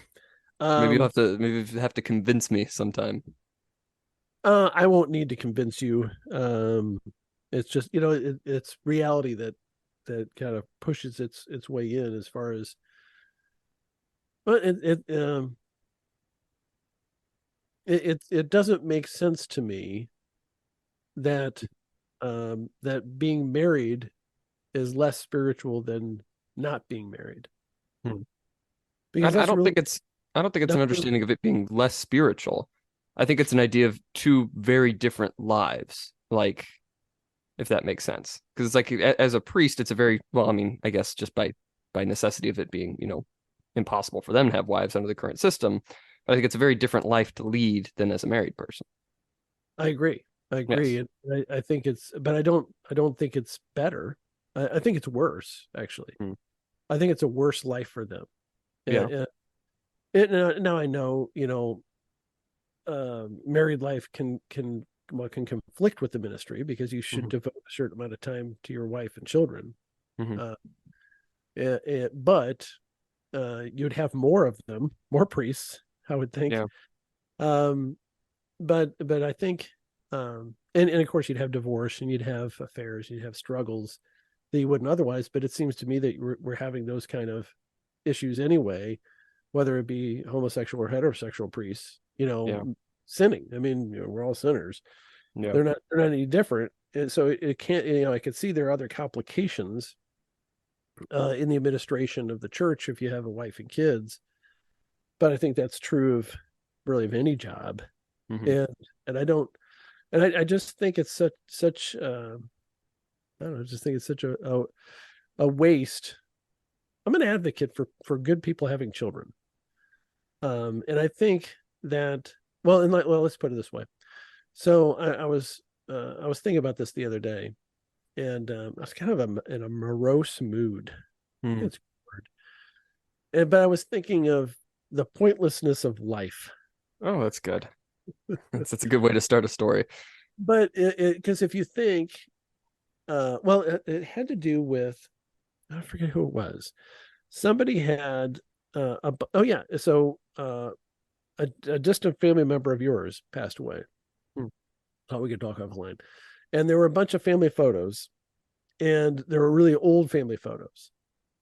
Maybe Um, you have to convince me sometime. I won't need to convince you. It's just, it's reality that kind of pushes its way in as far as, but it doesn't make sense to me that that being married is less spiritual than not being married, Hmm. because I that's don't really think I don't think it's an that's really, understanding of it being less spiritual. I think it's an idea of two very different lives. Like, if that makes sense. Because it's like as a priest, it's a very well, I mean, I guess just by necessity of it being, impossible for them to have wives under the current system. But I think it's a very different life to lead than as a married person. I agree. I agree. Yes. And I think but I don't think it's better. I think it's worse, actually. Hmm. I think it's a worse life for them. Yeah. Now I know, married life can conflict with the ministry, because you should Hmm. devote a certain amount of time to your wife and children. Hmm. Uh, but you'd have more of them, more priests, I would think. Yeah. Um, but I think, and of course you'd have divorce, and you'd have affairs, you'd have struggles that you wouldn't otherwise. But it seems to me that we're having those kind of issues anyway, whether it be homosexual or heterosexual priests, Yeah. sinning. I mean, we're all sinners. Yeah. They're not any different. And so it can't, I could see there are other complications in the administration of the church if you have a wife and kids. But I think that's true of really of any job. Hmm. And I don't, and I just think it's such I don't know, I just think it's such a waste. I'm an advocate for good people having children. And I think that, well, let's put it this way. So I was thinking about this the other day, and I was kind of in a morose mood. I think Hmm. it's a word. But I was thinking of the pointlessness of life. Oh, that's good. That's a good way to start a story. But because if you think, it had to do with, I forget who it was. Somebody had oh yeah, so a distant family member of yours passed away. Hmm. Thought we could talk offline. And there were a bunch of family photos, and there were really old family photos.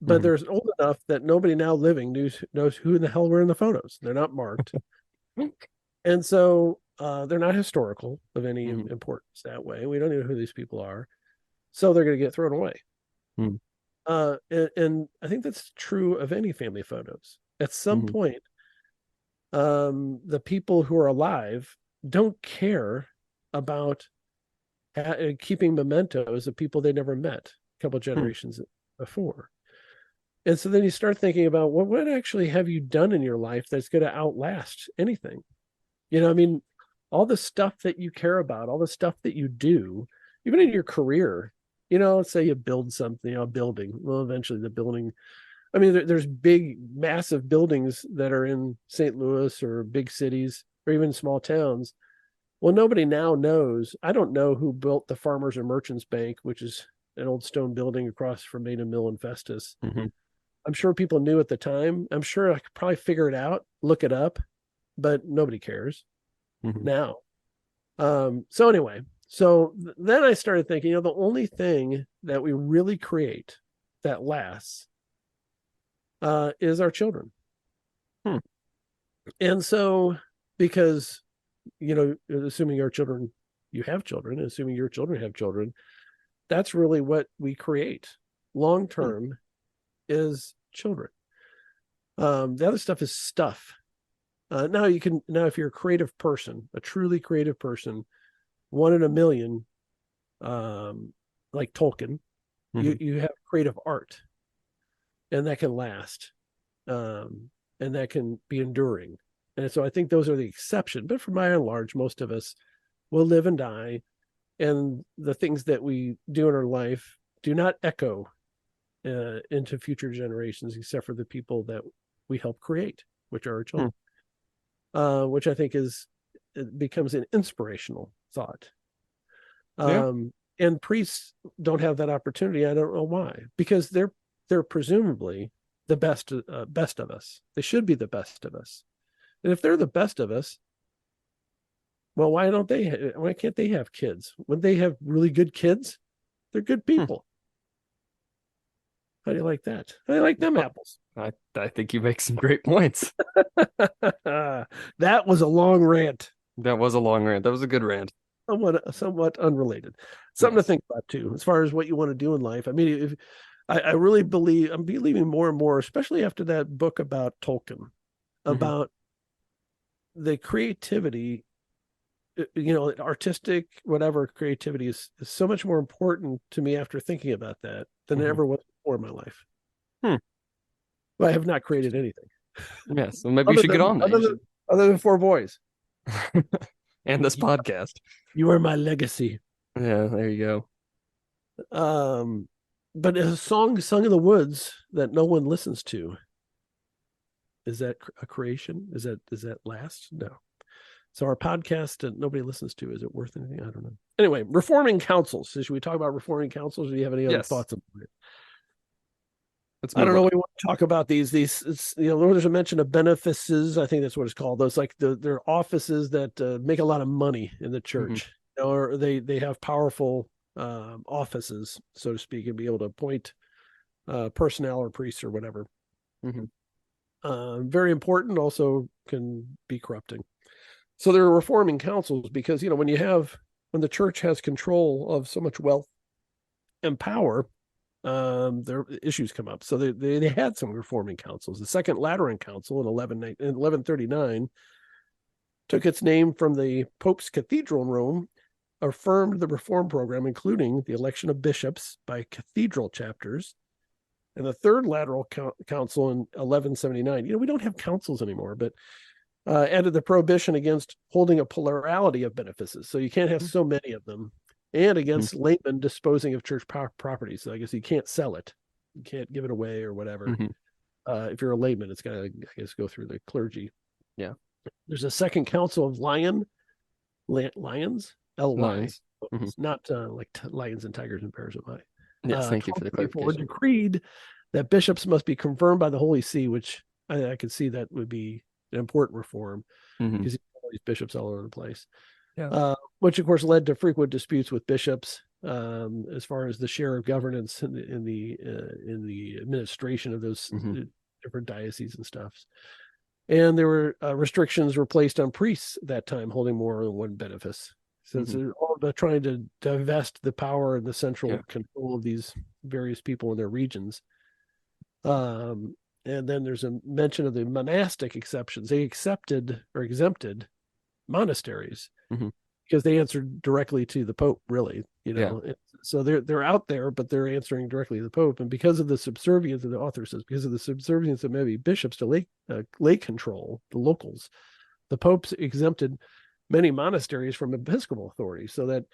But Hmm. there's old enough that nobody now living knows who in the hell were in the photos. They're not marked. And so they're not historical of any Hmm. importance that way. We don't know who these people are. So they're going to get thrown away. Hmm. And I think that's true of any family photos. At some Hmm. point, the people who are alive don't care about keeping mementos of people they never met a couple Hmm. generations before. And so then you start thinking about, well, what actually have you done in your life that's going to outlast anything? I mean, all the stuff that you care about, all the stuff that you do, even in your career, let's say you build something, a building. Well, eventually the building, I mean, there's big, massive buildings that are in St. Louis or big cities or even small towns. Well, nobody now knows. I don't know who built the Farmers and Merchants Bank, which is an old stone building across from Main Mill in Festus. Hmm. I'm sure people knew at the time. I'm sure I could probably figure it out, look it up, but nobody cares Hmm. now. So anyway, then I started thinking, the only thing that we really create that lasts is our children. Hmm. And so, because, assuming our children, you have children, assuming your children have children, that's really what we create long Hmm. term is children. The other stuff is stuff. Now if you're a creative person, a truly creative person, one in a million, like Tolkien, Hmm. you have creative art, and that can last, and that can be enduring. And so I think those are the exception. But for by and large, most of us will live and die, and the things that we do in our life do not echo into future generations, except for the people that we help create, which are our Hmm. children. Which I think it becomes an inspirational thought. Yeah. And priests don't have that opportunity. I don't know why, because they're presumably the best of us. They should be the best of us. And if they're the best of us, well, why can't they have kids? Wouldn't they have really good kids? They're good people. How do you like that? How do you like them apples? I think you make some great points. That was a long rant. That was a long rant. That was a good rant. Somewhat unrelated. Something to think about too, as far as what you want to do in life. I mean, if I really believe, I'm believing more and more, especially after that book about Tolkien, about the creativity, artistic, whatever creativity is so much more important to me after thinking about that than it ever was before in my life. Well, I have not created anything. Yes, well, maybe you should get on that. Other than 4 boys. And this podcast. You are my legacy. Yeah, there you go. But a song sung in the woods that no one listens to, is that a creation? Does that last? No. So our podcast that nobody listens to, is it worth anything? I don't know. Anyway, reforming councils. Should we talk about reforming councils, or do you have any other thoughts about it? I don't know. We want to talk about these. There's a mention of benefices. I think that's what it's called. Those they're offices that make a lot of money in the church, or they have powerful offices, so to speak, and be able to appoint personnel or priests or whatever. Very important. Also can be corrupting. So there are reforming councils because when the church has control of so much wealth and power, their issues come up. So they had some reforming councils. The Second Lateran Council in 1139 took its name from the Pope's Cathedral in Rome, affirmed the reform program, including the election of bishops by cathedral chapters. And the Third Lateran Council in 1179, we don't have councils anymore, but added the prohibition against holding a plurality of benefices. So you can't have so many of them, and against laymen disposing of church property. So I guess you can't sell it. You can't give it away or whatever. If you're a layman, it's got to, I guess, go through the clergy. Yeah. There's a Second Council of Lions, L-Y. It's not like lions and tigers and bears of my. Yes, thank you for the clarification. Decreed that bishops must be confirmed by the Holy See, which I could see that would be an important reform, because you have all these bishops all over the place. Yeah. Which of course led to frequent disputes with bishops as far as the share of governance in the administration of those different dioceses and stuff. And there were restrictions were placed on priests at that time holding more than one benefice. So it's all about trying to divest the power and the central control of these various people in their regions. And then there's a mention of the monastic exceptions. They accepted or exempted monasteries because they answered directly to the Pope, really. So they're out there, but they're answering directly to the Pope. And because of the subservience, the author says, because of the subservience of maybe bishops to lay control, the locals, the Pope's exempted many monasteries from episcopal authority, so that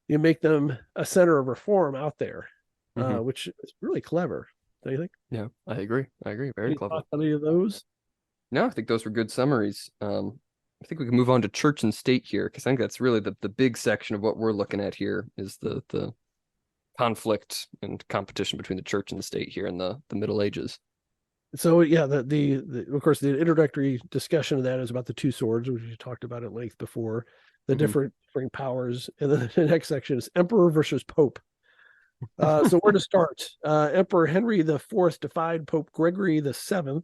you make them a center of reform out there, which is really clever. Don't you think? Yeah, I agree. Very clever. Any of those? No, I think those were good summaries. I think we can move on to church and state here, because I think that's really the big section of what we're looking at here is the conflict and competition between the church and the state here in the Middle Ages. So yeah, the of course the introductory discussion of that is about the two swords, which we talked about at length before, the different powers, and then the next section is Emperor versus Pope. So where to start? Emperor Henry IV defied Pope Gregory VII,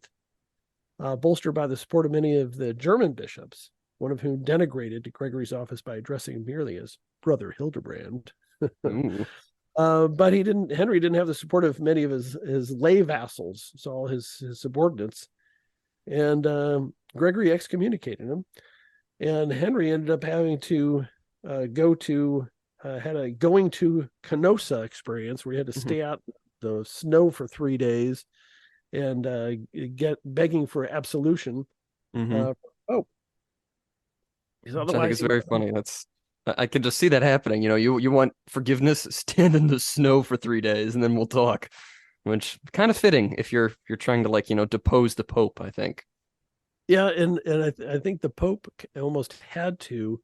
bolstered by the support of many of the German bishops, one of whom denigrated Gregory's office by addressing him merely as Brother Hildebrand. But Henry didn't have the support of many of his lay vassals, so all his subordinates, and Gregory excommunicated him, and Henry ended up having to had a going to Canossa experience where he had to stay out in the snow for 3 days and begging for absolution. I think it's very funny. I can just see that happening. You want forgiveness, stand in the snow for 3 days, and then we'll talk. Which kind of fitting if you're trying to depose the Pope, I think. Yeah, and I think the Pope almost had to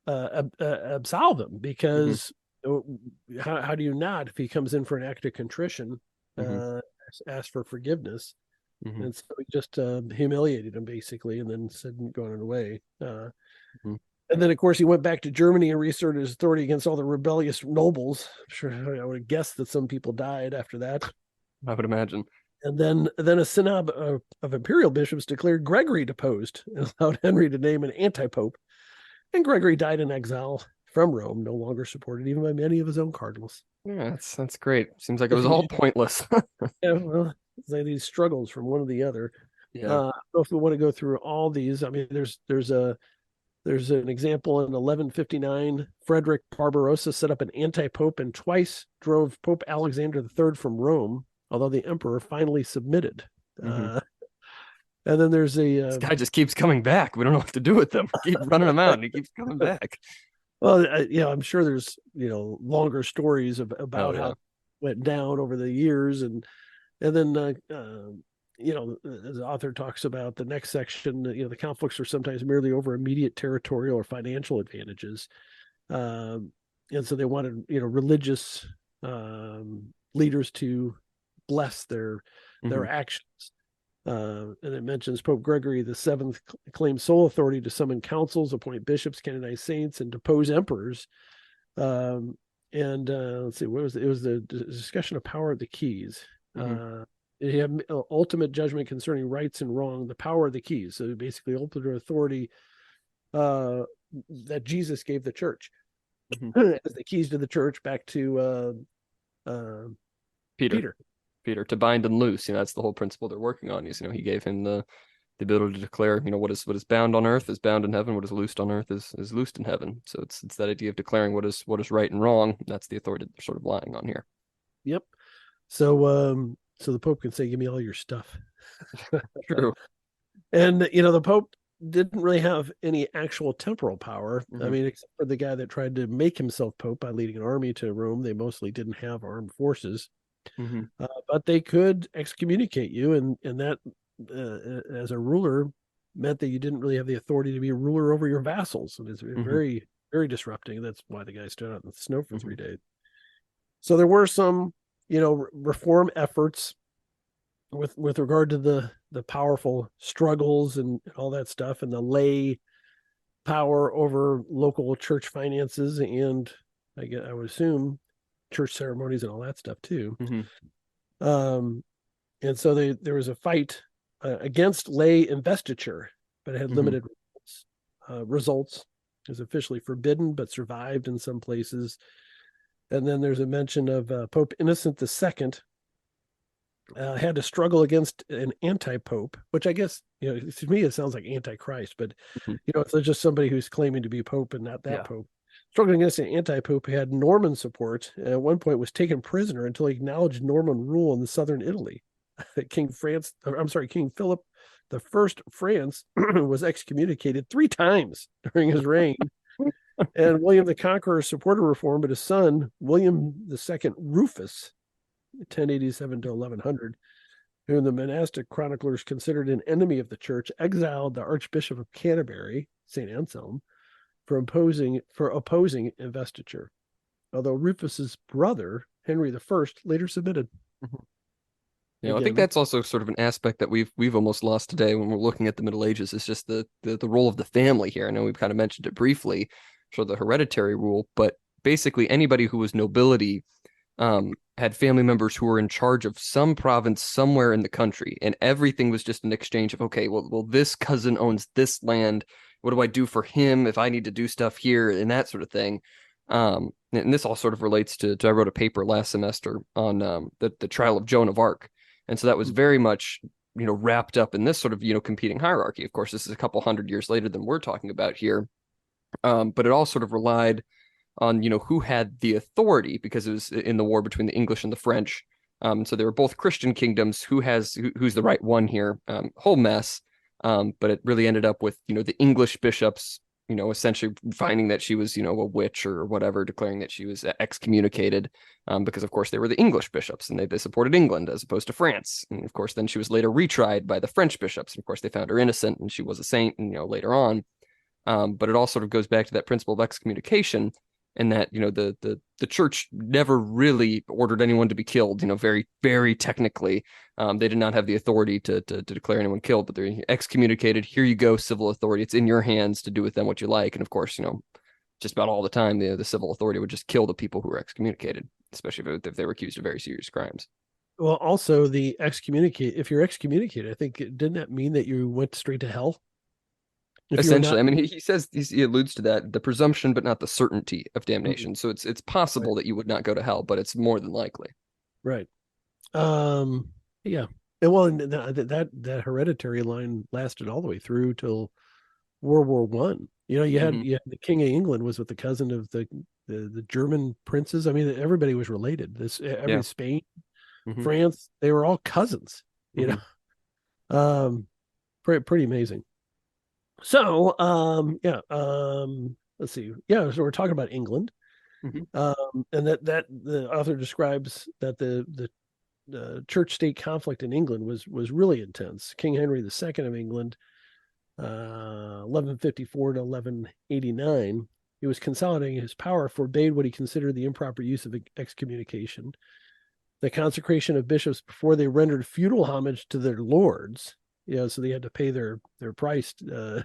absolve him, because how do you not, if he comes in for an act of contrition, asked for forgiveness. Mm-hmm. And so he just humiliated him basically, and then said going away. Mm-hmm. And then, of course, he went back to Germany and reasserted his authority against all the rebellious nobles. I'm sure I would have guessed that some people died after that. I would imagine. And then a synod of imperial bishops declared Gregory deposed and allowed Henry to name an anti-pope. And Gregory died in exile from Rome, no longer supported even by many of his own cardinals. Yeah, that's great. Seems like it was all pointless. Yeah, well, it's like these struggles from one to the other. Yeah. I don't know if we want to go through all these. I mean, there's an example in 1159. Frederick Barbarossa set up an anti-pope and twice drove Pope Alexander III from Rome, although the emperor finally submitted. Mm-hmm. And then there's this guy just keeps coming back. We don't know what to do with him. Keep running him out, and he keeps coming back. Well, I'm sure there's longer stories about how it went down over the years, and then as the author talks about the next section, the conflicts are sometimes merely over immediate territorial or financial advantages, and so they wanted religious leaders to bless their actions. And it mentions Pope Gregory VII claimed sole authority to summon councils, appoint bishops, canonize saints, and depose emperors. Let's see, what was it? It was the discussion of power of the keys. It had ultimate judgment concerning rights and wrong, the power of the keys. So basically, ultimate authority that Jesus gave the church as the keys to the church back to Peter. To bind and loose. That's the whole principle they're working on. He gave him the ability to declare, what is bound on earth is bound in heaven, what is loosed on earth is loosed in heaven. So it's that idea of declaring what is right and wrong. That's the authority they're sort of lying on here. Yep. So the Pope can say, "Give me all your stuff." True. And the Pope didn't really have any actual temporal power. I mean, except for the guy that tried to make himself Pope by leading an army to Rome. They mostly didn't have armed forces. But they could excommunicate you, and that as a ruler meant that you didn't really have the authority to be a ruler over your vassals, and it's very, very disrupting. That's why the guy stood out in the snow for 3 days. So there were some reform efforts with regard to the powerful struggles and all that stuff, and the lay power over local church finances, and I would assume church ceremonies and all that stuff too. And so there was a fight against lay investiture, but it had limited results. It was officially forbidden, but survived in some places. And then there's a mention of Pope Innocent II had to struggle against an anti-pope, which I guess, to me, it sounds like antichrist, but, it's just somebody who's claiming to be pope and not that pope. Struggling against an anti-pope who had Norman support, and at one point was taken prisoner until he acknowledged Norman rule in the southern Italy. King Philip I of France was excommunicated 3 times during his reign. And William the Conqueror supported reform, but his son, William II Rufus, 1087 to 1100, whom the monastic chroniclers considered an enemy of the church, exiled the Archbishop of Canterbury, St. Anselm, for opposing investiture. Although Rufus's brother, Henry I, later submitted. I think that's also sort of an aspect that we've almost lost today when we're looking at the Middle Ages. Is just the role of the family here. I know we've kind of mentioned it briefly, sort of the hereditary rule, but basically anybody who was nobility had family members who were in charge of some province somewhere in the country, and everything was just an exchange of, okay, well, this cousin owns this land. What do I do for him if I need to do stuff here, and that sort of thing. And this all sort of relates to I wrote a paper last semester on the trial of Joan of Arc. And so that was very much, wrapped up in this sort of, competing hierarchy. Of course, this is a couple hundred years later than we're talking about here. But it all sort of relied on, who had the authority, because it was in the war between the English and the French. So they were both Christian kingdoms. Who's the right one here? Whole mess. But it really ended up with, the English bishops, essentially finding that she was, a witch or whatever, declaring that she was excommunicated, because of course they were the English bishops and they supported England as opposed to France. And of course, then she was later retried by the French bishops. And of course, they found her innocent and she was a saint, and, later on. But it all sort of goes back to that principle of excommunication. and that the church never really ordered anyone to be killed. Very, very technically, they did not have the authority to declare anyone killed, but they're excommunicated. Here you go, civil authority. It's in your hands to do with them what you like. And of course, just about all the time, the civil authority would just kill the people who were excommunicated, especially if they were accused of very serious crimes. Well, also if you're excommunicated, I think, didn't that mean that you went straight to hell? If you were Essentially, not, I mean, he says he alludes to that, the presumption, but not the certainty of damnation. So it's possible right, that you would not go to hell, but it's more than likely. right. Yeah. And well, and that hereditary line lasted all the way through till World War One. Hmm. You had the King of England was with the cousin of the German princes. I mean, everybody was related. Yeah. Spain, Hmm. France, they were all cousins. You Hmm. know, pretty amazing. So, let's see. Yeah, so we're talking about England, Hmm. and that the author describes that the church-state conflict in England was really intense. King Henry II of England, 1154 to 1189, he was consolidating his power, forbade what he considered the improper use of excommunication, the consecration of bishops before they rendered feudal homage to their lords. So they had to pay their price to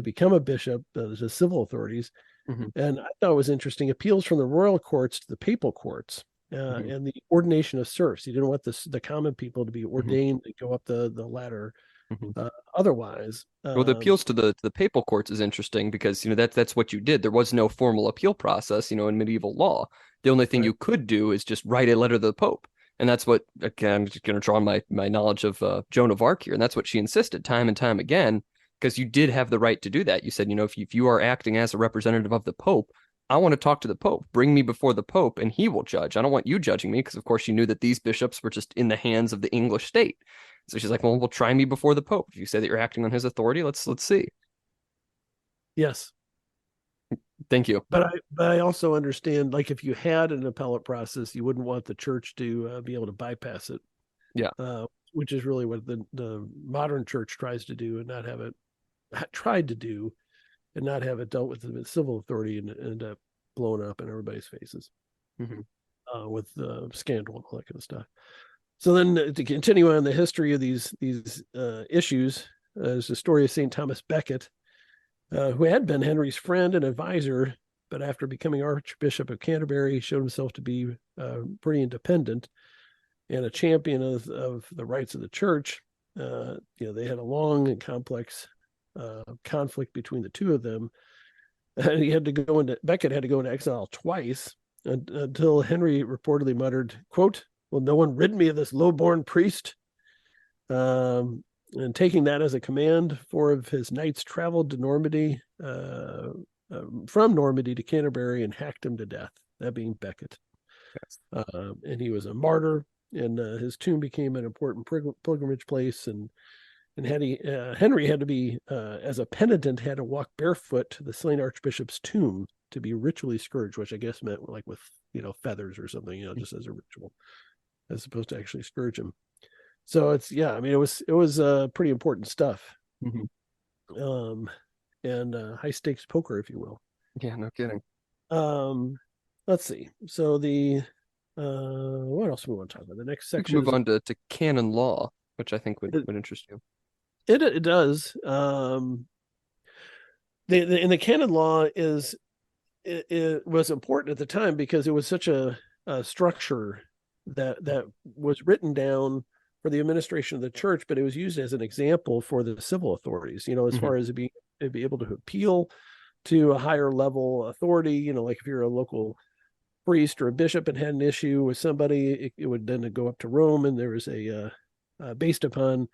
become a bishop, the civil authorities. Hmm. And I thought it was interesting, appeals from the royal courts to the papal courts, Hmm. and the ordination of serfs. He didn't want the common people to be Hmm. ordained to go up the ladder Hmm. otherwise. Well, the appeals to the papal courts is interesting because that's what you did. There was no formal appeal process, in medieval law. The only thing Right. you could do is just write a letter to the Pope, and that's what, again, I'm just going to draw on my knowledge of Joan of Arc here, and that's what she insisted time and time again, because you did have the right to do that. You said, if you are acting as a representative of the Pope, I want to talk to the Pope. Bring me before the Pope, and he will judge. I don't want you judging me, because of course she knew that these bishops were just in the hands of the English state. So she's like, well, try me before the Pope. If you say that you're acting on his authority, let's see. Yes. Thank you. But I also understand, like, if you had an appellate process, you wouldn't want the church to be able to bypass it, Yeah. which is really what the modern church tries to do, and not have it tried to do, and not have it dealt with the civil authority, and end up blown up in everybody's faces Mm-hmm. with scandal and all that kind of stuff. So then, to continue on the history of these issues, is the story of St. Thomas Becket, who had been Henry's friend and advisor, but after becoming Archbishop of Canterbury, showed himself to be pretty independent and a champion of the rights of the church. They had a long and complex conflict between the two of them. Becket had to go into exile twice, until Henry reportedly muttered, quote, "Will no one rid me of this low-born priest?" And taking that as a command, 4 of his knights traveled to Normandy, from Normandy to Canterbury, and hacked him to death, that being Becket. Yes. And he was a martyr, and his tomb became an important pilgrimage place. And Henry had to be, as a penitent, had to walk barefoot to the slain archbishop's tomb to be ritually scourged, which I guess meant like with feathers or something, just as a ritual, as opposed to actually scourge him. So I mean, it was pretty important stuff, Mm-hmm. um, and high stakes poker, if you will. Yeah, no kidding. Um, let's see. So what else do we want to talk about? The next We can section move is on to canon law, which I think it, would interest you. it does. In the canon law it was important at the time because it was such a structure that was written down for the administration of the church, but it was used as an example for the civil authorities, as Mm-hmm. far as be able to appeal to a higher level authority, like if you're a local priest or a bishop and had an issue with somebody, it would then go up to Rome, and there was based upon,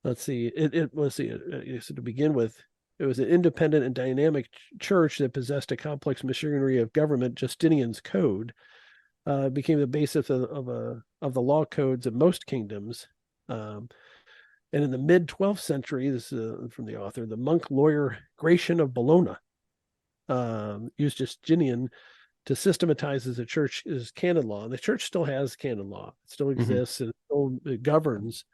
let's see, so to begin with, it was an independent and dynamic church that possessed a complex machinery of government. Justinian's code became the basis of the law codes of most kingdoms. And in the mid 12th century, this is from the author, the monk lawyer Gratian of Bologna used Justinian to systematize the church's canon law. And the church still has canon law; it still Mm-hmm. exists, and it governs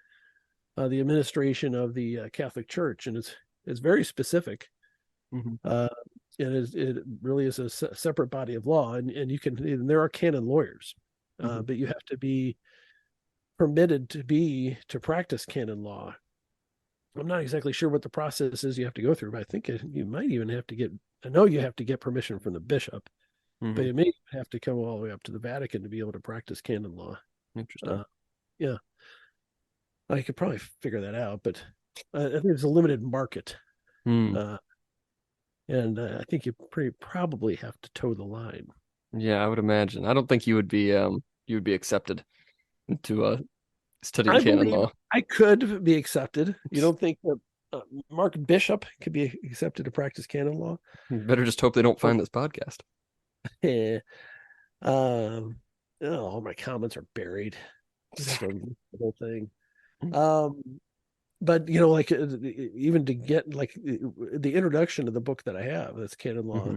the administration of the Catholic Church, and it's very specific. Mm-hmm. Uh, it really is a separate body of law, and there are canon lawyers, but you have to be permitted to practice canon law. I'm not exactly sure what the process is you have to go through, but I think you might even have to I know you have to get permission from the bishop, but you may have to come all the way up to the Vatican to be able to practice canon law. Interesting. Yeah. I could probably figure that out, but I think it's a limited market. And I think you probably have to toe the line. Yeah, I would imagine. I don't think you would be accepted to studying canon law. I could be accepted. You don't think that Mark Bishop could be accepted to practice canon law? You better just hope they don't find this podcast. Yeah. All my comments are buried. The whole thing. But like even to get like the introduction to the book that I have, that's canon law,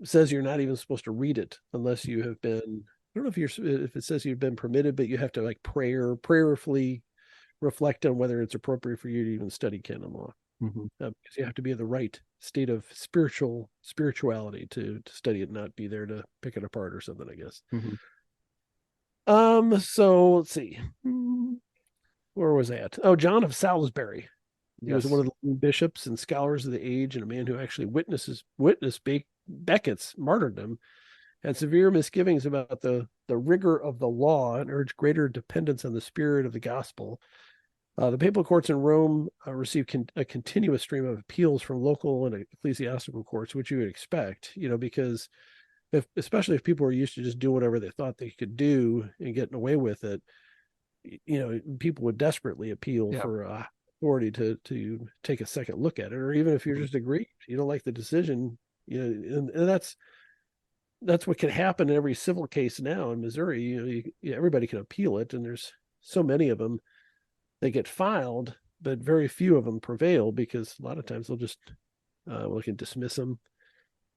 says you're not even supposed to read it unless you have been. I don't know if it says you've been permitted, but you have to like prayerfully reflect on whether it's appropriate for you to even study canon law, because you have to be in the right state of spirituality to study it, not be there to pick it apart or something, I guess. So let's see. Where was I at? Oh, John of Salisbury. He was one of the bishops and scholars of the age, and a man who actually witnessed Becket's martyrdom, had severe misgivings about the rigor of the law and urged greater dependence on the spirit of the gospel. The papal courts in Rome received a continuous stream of appeals from local and ecclesiastical courts, which you would expect, because especially if people were used to just doing whatever they thought they could do and getting away with it, people would desperately appeal for authority to take a second look at it, or even if you're just aggrieved, you don't like the decision, and that's what can happen in every civil case now in Missouri. Everybody can appeal it, and there's so many of them. They get filed, but very few of them prevail because a lot of times they'll just can dismiss them,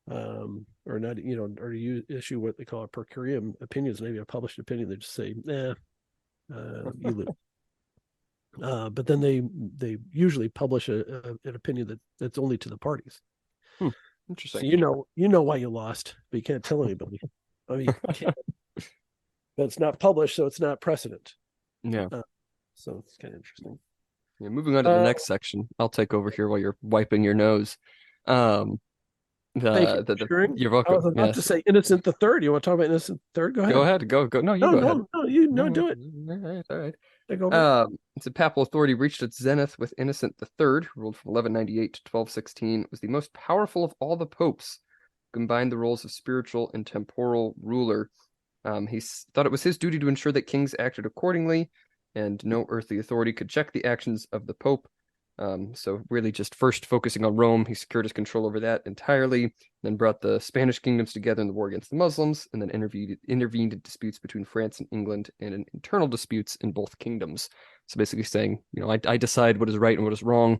or not, or issue what they call a per curiam opinions, maybe a published opinion. They just say, you lose. But then they usually publish an opinion that's only to the parties. Interesting. So you know why you lost, but you can't tell anybody. I mean, but it's not published, so it's not precedent. Yeah. So it's kind of interesting. Yeah. Moving on to the next section, I'll take over here while you're wiping your nose. Thank you. You're welcome. I was about to say Innocent the Third. You want to talk about Innocent the Third? Go ahead. Go ahead. Go. No, you go ahead. No, do it. All right. Take over. It's a papal authority reached its zenith with Innocent III, who ruled from 1198 to 1216. Was the most powerful of all the popes, combined the roles of spiritual and temporal ruler. He thought it was his duty to ensure that kings acted accordingly, and no earthly authority could check the actions of the pope. So really just first focusing on Rome, he secured his control over that entirely, then brought the Spanish kingdoms together in the war against the Muslims, and then intervened in disputes between France and England and in internal disputes in both kingdoms. So basically saying, I decide what is right and what is wrong,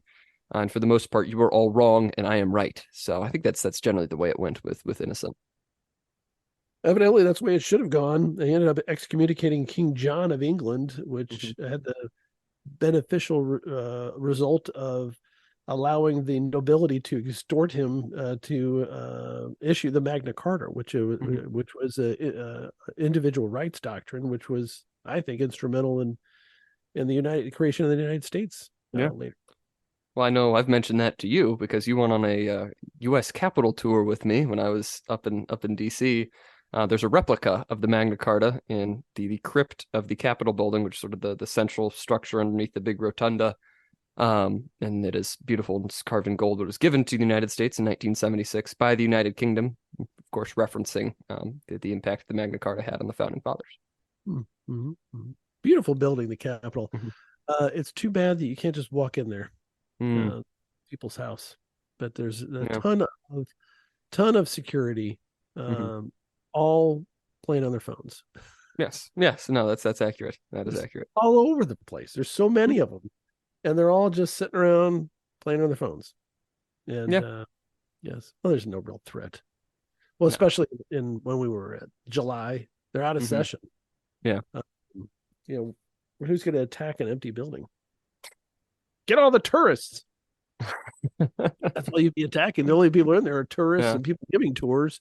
and for the most part, you are all wrong and I am right. So I think that's generally the way it went with Innocent. Evidently, that's the way it should have gone. They ended up excommunicating King John of England, which had the beneficial result of allowing the nobility to extort him to issue the Magna Carta, which was a individual rights doctrine, which was, I think, instrumental in the creation of the United States later. Well, I know I've mentioned that to you because you went on a U.S. Capitol tour with me when I was up in D.C. There's a replica of the Magna Carta in the crypt of the Capitol building, which is sort of the central structure underneath the big rotunda. And it is beautiful. It's carved in gold. It was given to the United States in 1976 by the United Kingdom, of course, referencing the impact the Magna Carta had on the founding fathers. Beautiful building, the Capitol. It's too bad that you can't just walk in there, people's house. But there's a ton of security. All playing on their phones. Yes. No, that's accurate. That is accurate. All over the place. There's so many of them, and they're all just sitting around playing on their phones. And yes, well, there's no real threat. Well, especially when we were at July, they're out of session. Yeah. Who's going to attack an empty building? Get all the tourists. That's all you'd be attacking. The only people in there are tourists Yeah. and people giving tours,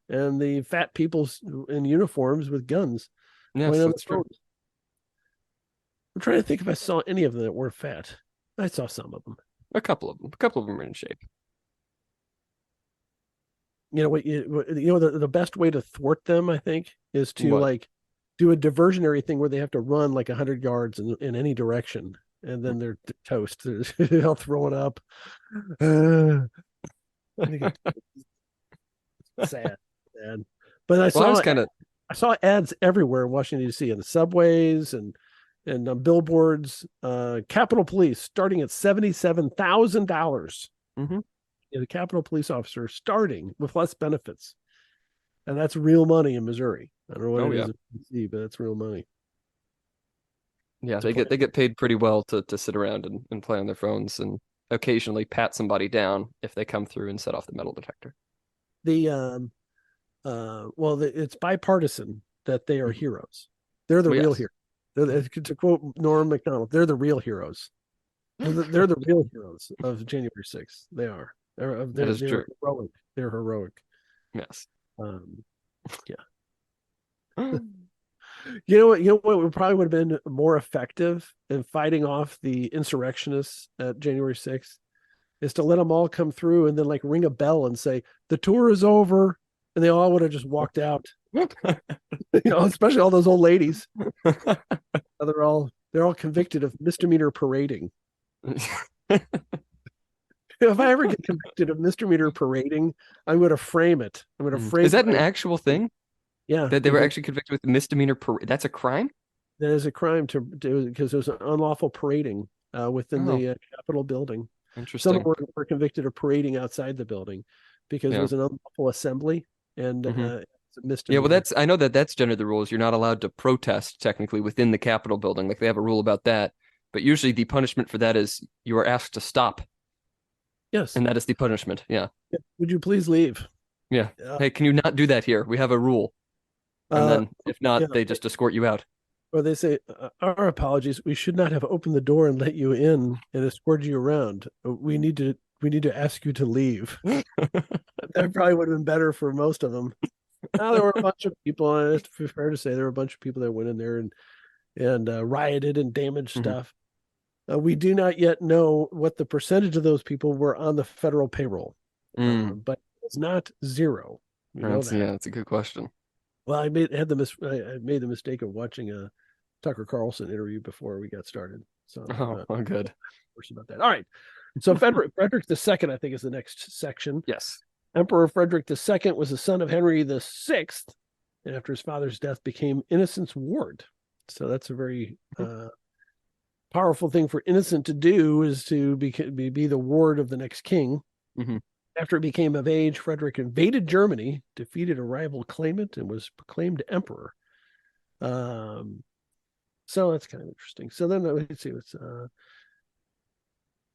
and the fat people in uniforms with guns Yes, playing on the that's true. phones. I'm trying to think if I saw any of them that were fat. I saw some of them. A couple of them. A couple of them are in shape. You know what? The best way to thwart them, I think, is to What? like do a diversionary thing where they have to run like 100 yards in any direction, and then they're toast. They're all throwing up. I think it's sad. But Well, I was kind of. I saw ads everywhere in Washington D.C. in the subways and billboards. Capitol Police starting at $77,000. Mhm. The Capitol Police officer starting with less benefits, and that's real money in Missouri. I don't know what Oh it yeah, is in D.C., but that's real money. yeah. To They get paid pretty well to sit around and play on their phones and occasionally pat somebody down if they come through and set off the metal detector. the it's bipartisan that they are Mhm. heroes. They're the Well, real yes. heroes. To quote Norm Macdonald, they're the real heroes. They're the real heroes of January 6th. They are. That is They're true. heroic. They're heroic. Yes. Um, yeah. You know what would probably would have been more effective in fighting off the insurrectionists at January 6th is to let them all come through and then like ring a bell and say the tour is over, and they all would have just walked out. Especially all those old ladies. They're all convicted of misdemeanor parading. If I ever get convicted of misdemeanor parading, I'm going to frame it. I'm going to Is frame that an my actual thing yeah, that they were because actually convicted with misdemeanor? That's a crime? that is a crime to because there's an unlawful parading within Oh, the Capitol building. Some interesting. were convicted of parading outside the building because it Yeah. was an unlawful assembly and Hmm. it's a Yeah, well, misdemeanor. I know that's generally the rules. You're not allowed to protest technically within the Capitol building. Like they have a rule about that. But usually the punishment for that is you are asked to stop, Yes. and that is the punishment. Yeah. Would you please leave? Yeah. Uh, Hey, can you not do that here? We have a rule. And uh, then if not, yeah. they just escort you out. Or they say, our apologies. We should not have opened the door and let you in and escorted you around. We need to ask you to leave. That probably would have been better for most of them. Now there were a bunch of people, and it's fair to say there were a bunch of people that went in there and rioted and damaged Mhm. stuff. We do not yet know what the percentage of those people were on the federal payroll, Mm. but it's not zero. We know that. That's a good question. Well, I made the mistake of watching a Tucker Carlson interview before we got started. So Oh, good. first about that. All right. So Frederick II, I think, is the next section. Yes. Emperor Frederick II was the son of Henry VI, and after his father's death became Innocent's ward. So that's a very powerful thing for Innocent to do, is to be the ward of the next king. Hmm. After he became of age, Frederick invaded Germany, defeated a rival claimant, and was proclaimed emperor. So that's kind of interesting. So then let's see what's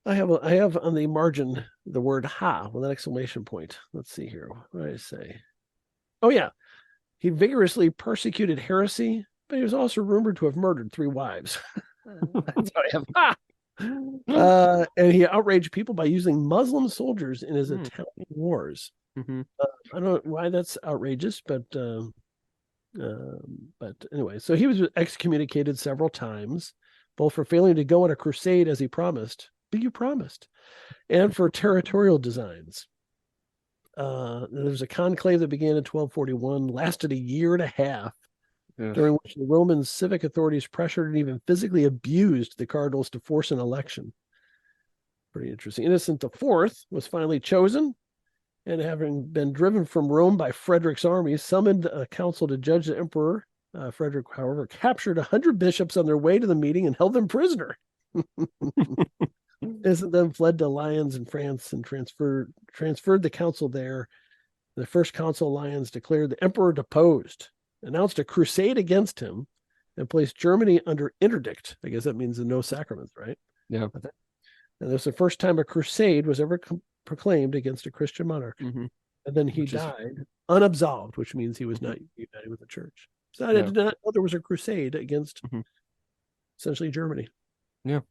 I have on the margin the word "ha" with an exclamation point. Let's see here. What did I say? Oh yeah, he vigorously persecuted heresy, but he was also rumored to have murdered 3 wives. That's what I have. Ha! And he outraged people by using Muslim soldiers in his Italian wars. Mm-hmm. I don't know why that's outrageous, but anyway, so he was excommunicated several times, both for failing to go on a crusade as he promised, but you promised, and for territorial designs. There's a conclave that began in 1241, lasted a year and a half, during which the Roman civic authorities pressured and even physically abused the cardinals to force an election. Pretty interesting. Innocent IV was finally chosen, and having been driven from Rome by Frederick's army, summoned a council to judge the emperor. Frederick, however, captured 100 bishops on their way to the meeting and held them prisoner. Innocent then fled to Lyons in France and transferred the council there. The first council of Lyons declared the emperor deposed, announced a crusade against him, and placed Germany under interdict. I guess that means no sacraments, right? Yeah. And this was the first time a crusade was ever proclaimed against a Christian monarch. Mm-hmm. And then he died unabsolved, which means he was not united with the church. So I did not know there was a crusade against essentially Germany. Yeah.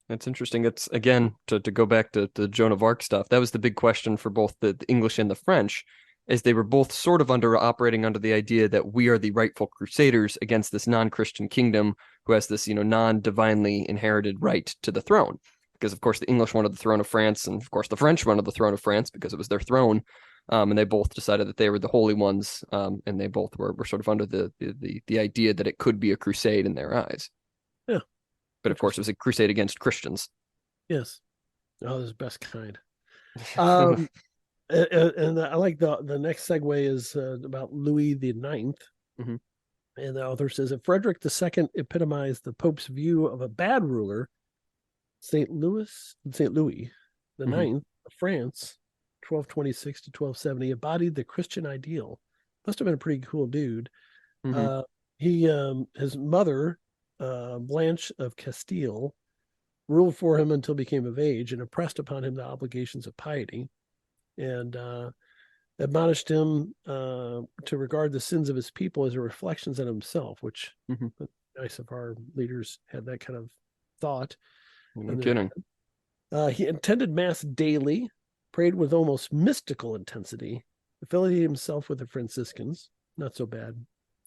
That's interesting. It's again to go back to the Joan of Arc stuff. That was the big question for both the English and the French, as they were both sort of operating under the idea that we are the rightful crusaders against this non-Christian kingdom who has this, non-divinely inherited right to the throne. Because of course the English wanted the throne of France, and of course the French wanted the throne of France because it was their throne. And they both decided that they were the holy ones, and they both were sort of under the idea that it could be a crusade in their eyes. Yeah. But of course, it was a crusade against Christians. Yes. Oh, this is the best kind. And I like the next segue is about Louis the Ninth. Mm-hmm. And the author says, if Frederick II epitomized the Pope's view of a bad ruler, St. Louis the Ninth of France, 1226 to 1270, embodied the Christian ideal. Must have been a pretty cool dude. His mother, Blanche of Castile, ruled for him until he became of age and impressed upon him the obligations of piety, and admonished him to regard the sins of his people as reflections on himself, which nice if our leaders had that kind of thought. No kidding. He attended Mass daily, prayed with almost mystical intensity, affiliated himself with the Franciscans. Not so bad.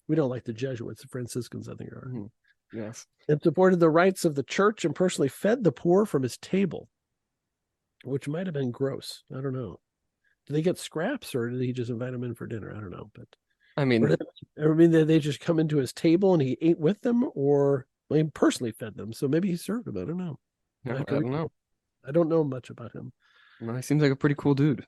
We don't like the Jesuits. The Franciscans, I think, are. Yes. And supported the rights of the church and personally fed the poor from his table, which might have been gross. I don't know. Did they get scraps, or did he just invite them in for dinner? I don't know. But I mean, did they just come into his table and he ate with them, or he personally fed them? So maybe he served them. I don't know. I don't know. I don't know much about him. Well, he seems like a pretty cool dude.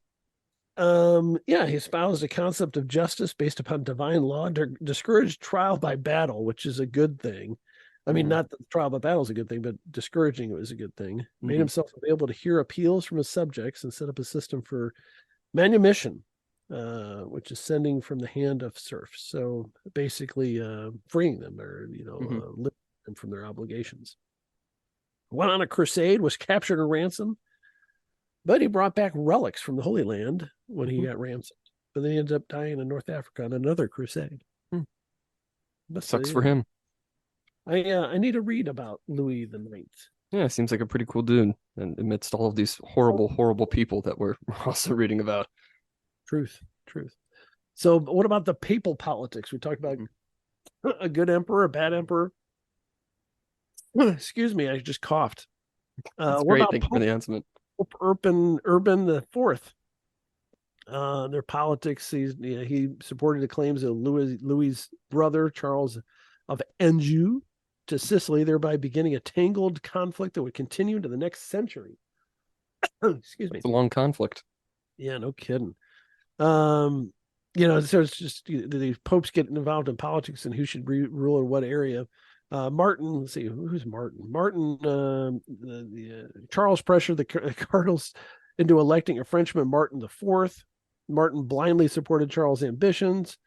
He espoused a concept of justice based upon divine law, discouraged trial by battle, which is a good thing. I mean, not that trial by battle is a good thing, but discouraging it was a good thing. Made himself able to hear appeals from his subjects and set up a system for manumission, which is sending from the hand of serfs. So basically freeing them, or, liberating them from their obligations. Went on a crusade, was captured or ransomed, but he brought back relics from the Holy Land when he got ransomed. But then he ended up dying in North Africa on another crusade. Sucks for him. I need to read about Louis the Ninth. Yeah, seems like a pretty cool dude, and amidst all of these horrible, horrible people that we're also reading about. Truth. So what about the papal politics? We talked about a good emperor, a bad emperor. Excuse me, I just coughed. That's great. Thank you for the announcement. Pope Urban the Fourth. Their politics. He supported the claims of Louis's brother Charles of Anjou to Sicily, thereby beginning a tangled conflict that would continue into the next century. Excuse me. It's a long conflict. Yeah, no kidding. So it's just the popes getting involved in politics and who should rule in what area. Martin, let's see, who's Martin? Charles pressured the cardinals into electing a Frenchman, Martin IV. Martin blindly supported Charles' ambitions.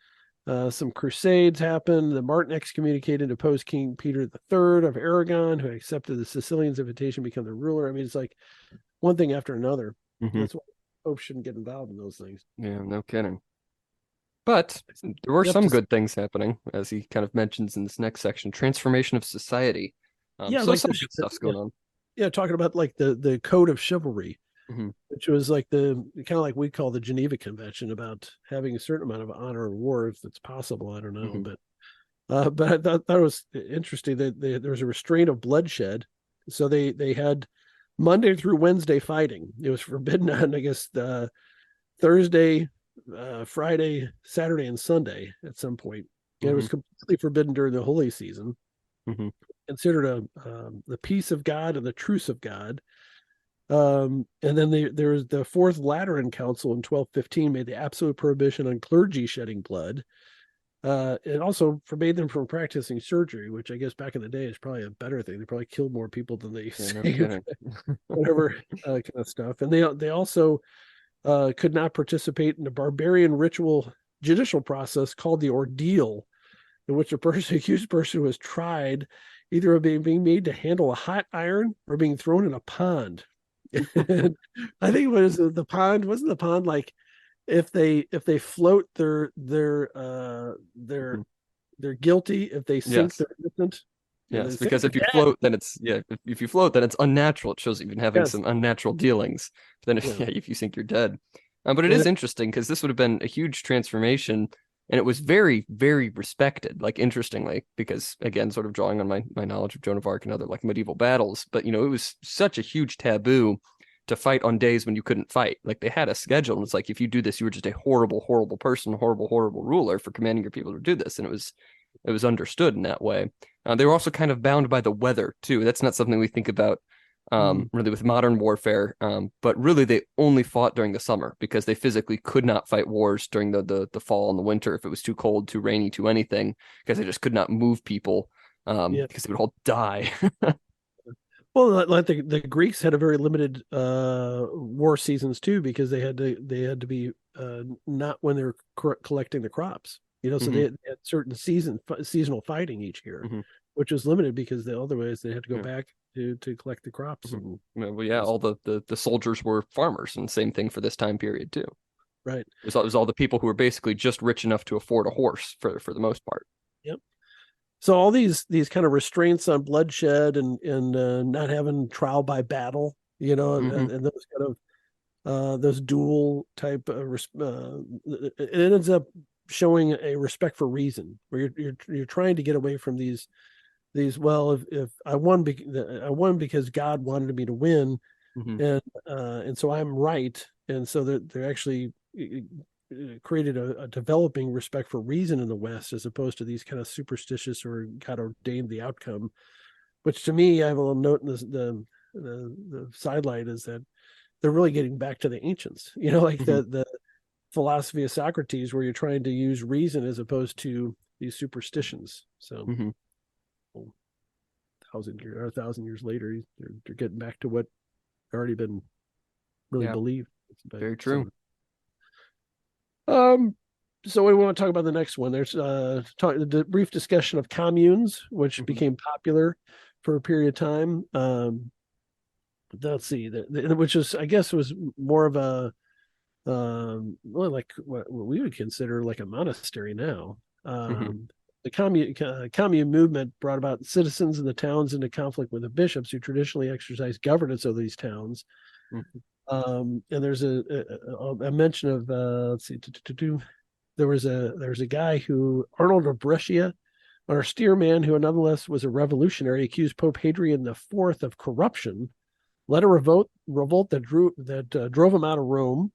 Some crusades happened. The Martin excommunicated and deposed King Peter III of Aragon, who accepted the Sicilians' invitation to become the ruler. I mean, it's like one thing after another. That's why popes shouldn't get involved in those things. Yeah, no kidding. But there were some good things happening, as he kind of mentions in this next section: transformation of society. So like some good stuff's going on. Yeah, talking about like the code of chivalry, which was like the kind of like we call the Geneva Convention, about having a certain amount of honor in war if it's possible. I don't know, but I thought it was interesting that there was a restraint of bloodshed. So they had Monday through Wednesday fighting. It was forbidden on, I guess, Thursday, Friday, Saturday, and Sunday at some point. It was completely forbidden during the holy season. Considered the peace of God and the truce of God. And then there was the Fourth Lateran Council in 1215 made the absolute prohibition on clergy shedding blood. It also forbade them from practicing surgery, which I guess back in the day is probably a better thing. They probably killed more people than they saved, whatever kind of stuff. And they also could not participate in a barbarian ritual judicial process called the ordeal, in which accused person was tried either of being made to handle a hot iron or being thrown in a pond. And I think what is the pond? Wasn't the pond like if they float, they're guilty. If they sink, they're innocent. Yes, because if you float, then it's if you float, then it's unnatural. It shows you've been having some unnatural dealings. But then if you sink, you're dead. But it is interesting because this would have been a huge transformation, and it was very, very respected. Like interestingly, because again, sort of drawing on my knowledge of Joan of Arc and other like medieval battles, but it was such a huge taboo to fight on days when you couldn't fight. Like they had a schedule, and it's like if you do this, you were just a horrible, horrible person, horrible, horrible ruler for commanding your people to do this, and it was understood in that way. They were also kind of bound by the weather too. That's not something we think about really with modern warfare. But really, they only fought during the summer because they physically could not fight wars during the fall and the winter if it was too cold, too rainy, too anything, because they just could not move people because they would all die. Well, like the Greeks had a very limited war seasons too, because they had to be not when they're collecting the crops. So they had certain seasonal fighting each year, which was limited because otherwise they had to go back to collect the crops. And, all the soldiers were farmers, and same thing for this time period too. Right. It was all the people who were basically just rich enough to afford a horse for the most part. Yep. So all these kind of restraints on bloodshed and not having trial by battle, and those kind of those dual type it ends up showing a respect for reason, where you're trying to get away from these. Well, if I won because God wanted me to win, and so I'm right, and so they're actually created a developing respect for reason in the West, as opposed to these kind of superstitious or God ordained the outcome. Which to me, I have a little note in the sidelight is that they're really getting back to the ancients, like the philosophy of Socrates, where you're trying to use reason as opposed to these superstitions. So 1,000 years later, they're getting back to what already been really believed. Very true. So we want to talk about the next one. There's the brief discussion of communes, which became popular for a period of time. Let's see, which is, I guess, was more of a like what we would consider like a monastery now. The commune movement brought about citizens in the towns into conflict with the bishops, who traditionally exercised governance over these towns. And there's a mention of let's see, there was a guy who, Arnold of Brescia, an austere man who nonetheless was a revolutionary, accused Pope Hadrian IV of corruption, led a revolt that drove him out of Rome.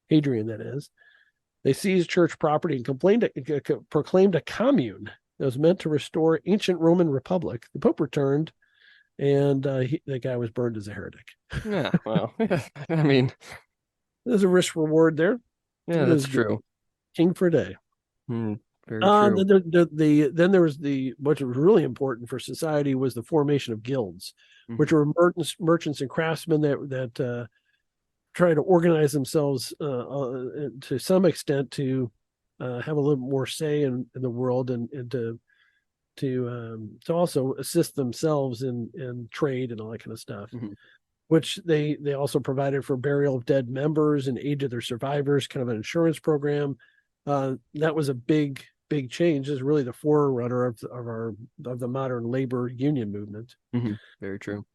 Hadrian, that is. They seized church property and proclaimed a commune that was meant to restore ancient Roman Republic. The Pope returned, and the guy was burned as a heretic. Yeah, well, I mean, there's a risk reward there. Yeah, that's true. King for a day. Very true. Then there was what was really important for society was the formation of guilds, which were merchants and craftsmen that try to organize themselves to some extent to have a little more say in the world, and to also assist themselves in trade and all that kind of stuff. Which they also provided for burial of dead members and aid to their survivors, kind of an insurance program. That was a big change. Is really the forerunner of the modern labor union movement. Very true.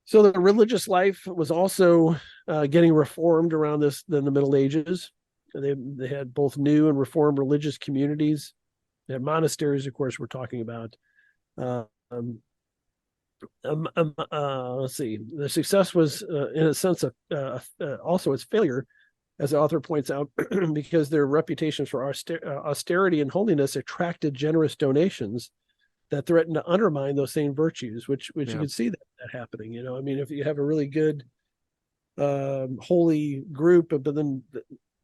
So the religious life was also getting reformed around in the Middle Ages. They had both new and reformed religious communities. They had monasteries, of course, we're talking about. Let's see. The success was, in a sense, also its failure, as the author points out, because their reputations for austerity and holiness attracted generous donations that threatened to undermine those same virtues, which you can see that happening. I mean, if you have a really good holy group, but then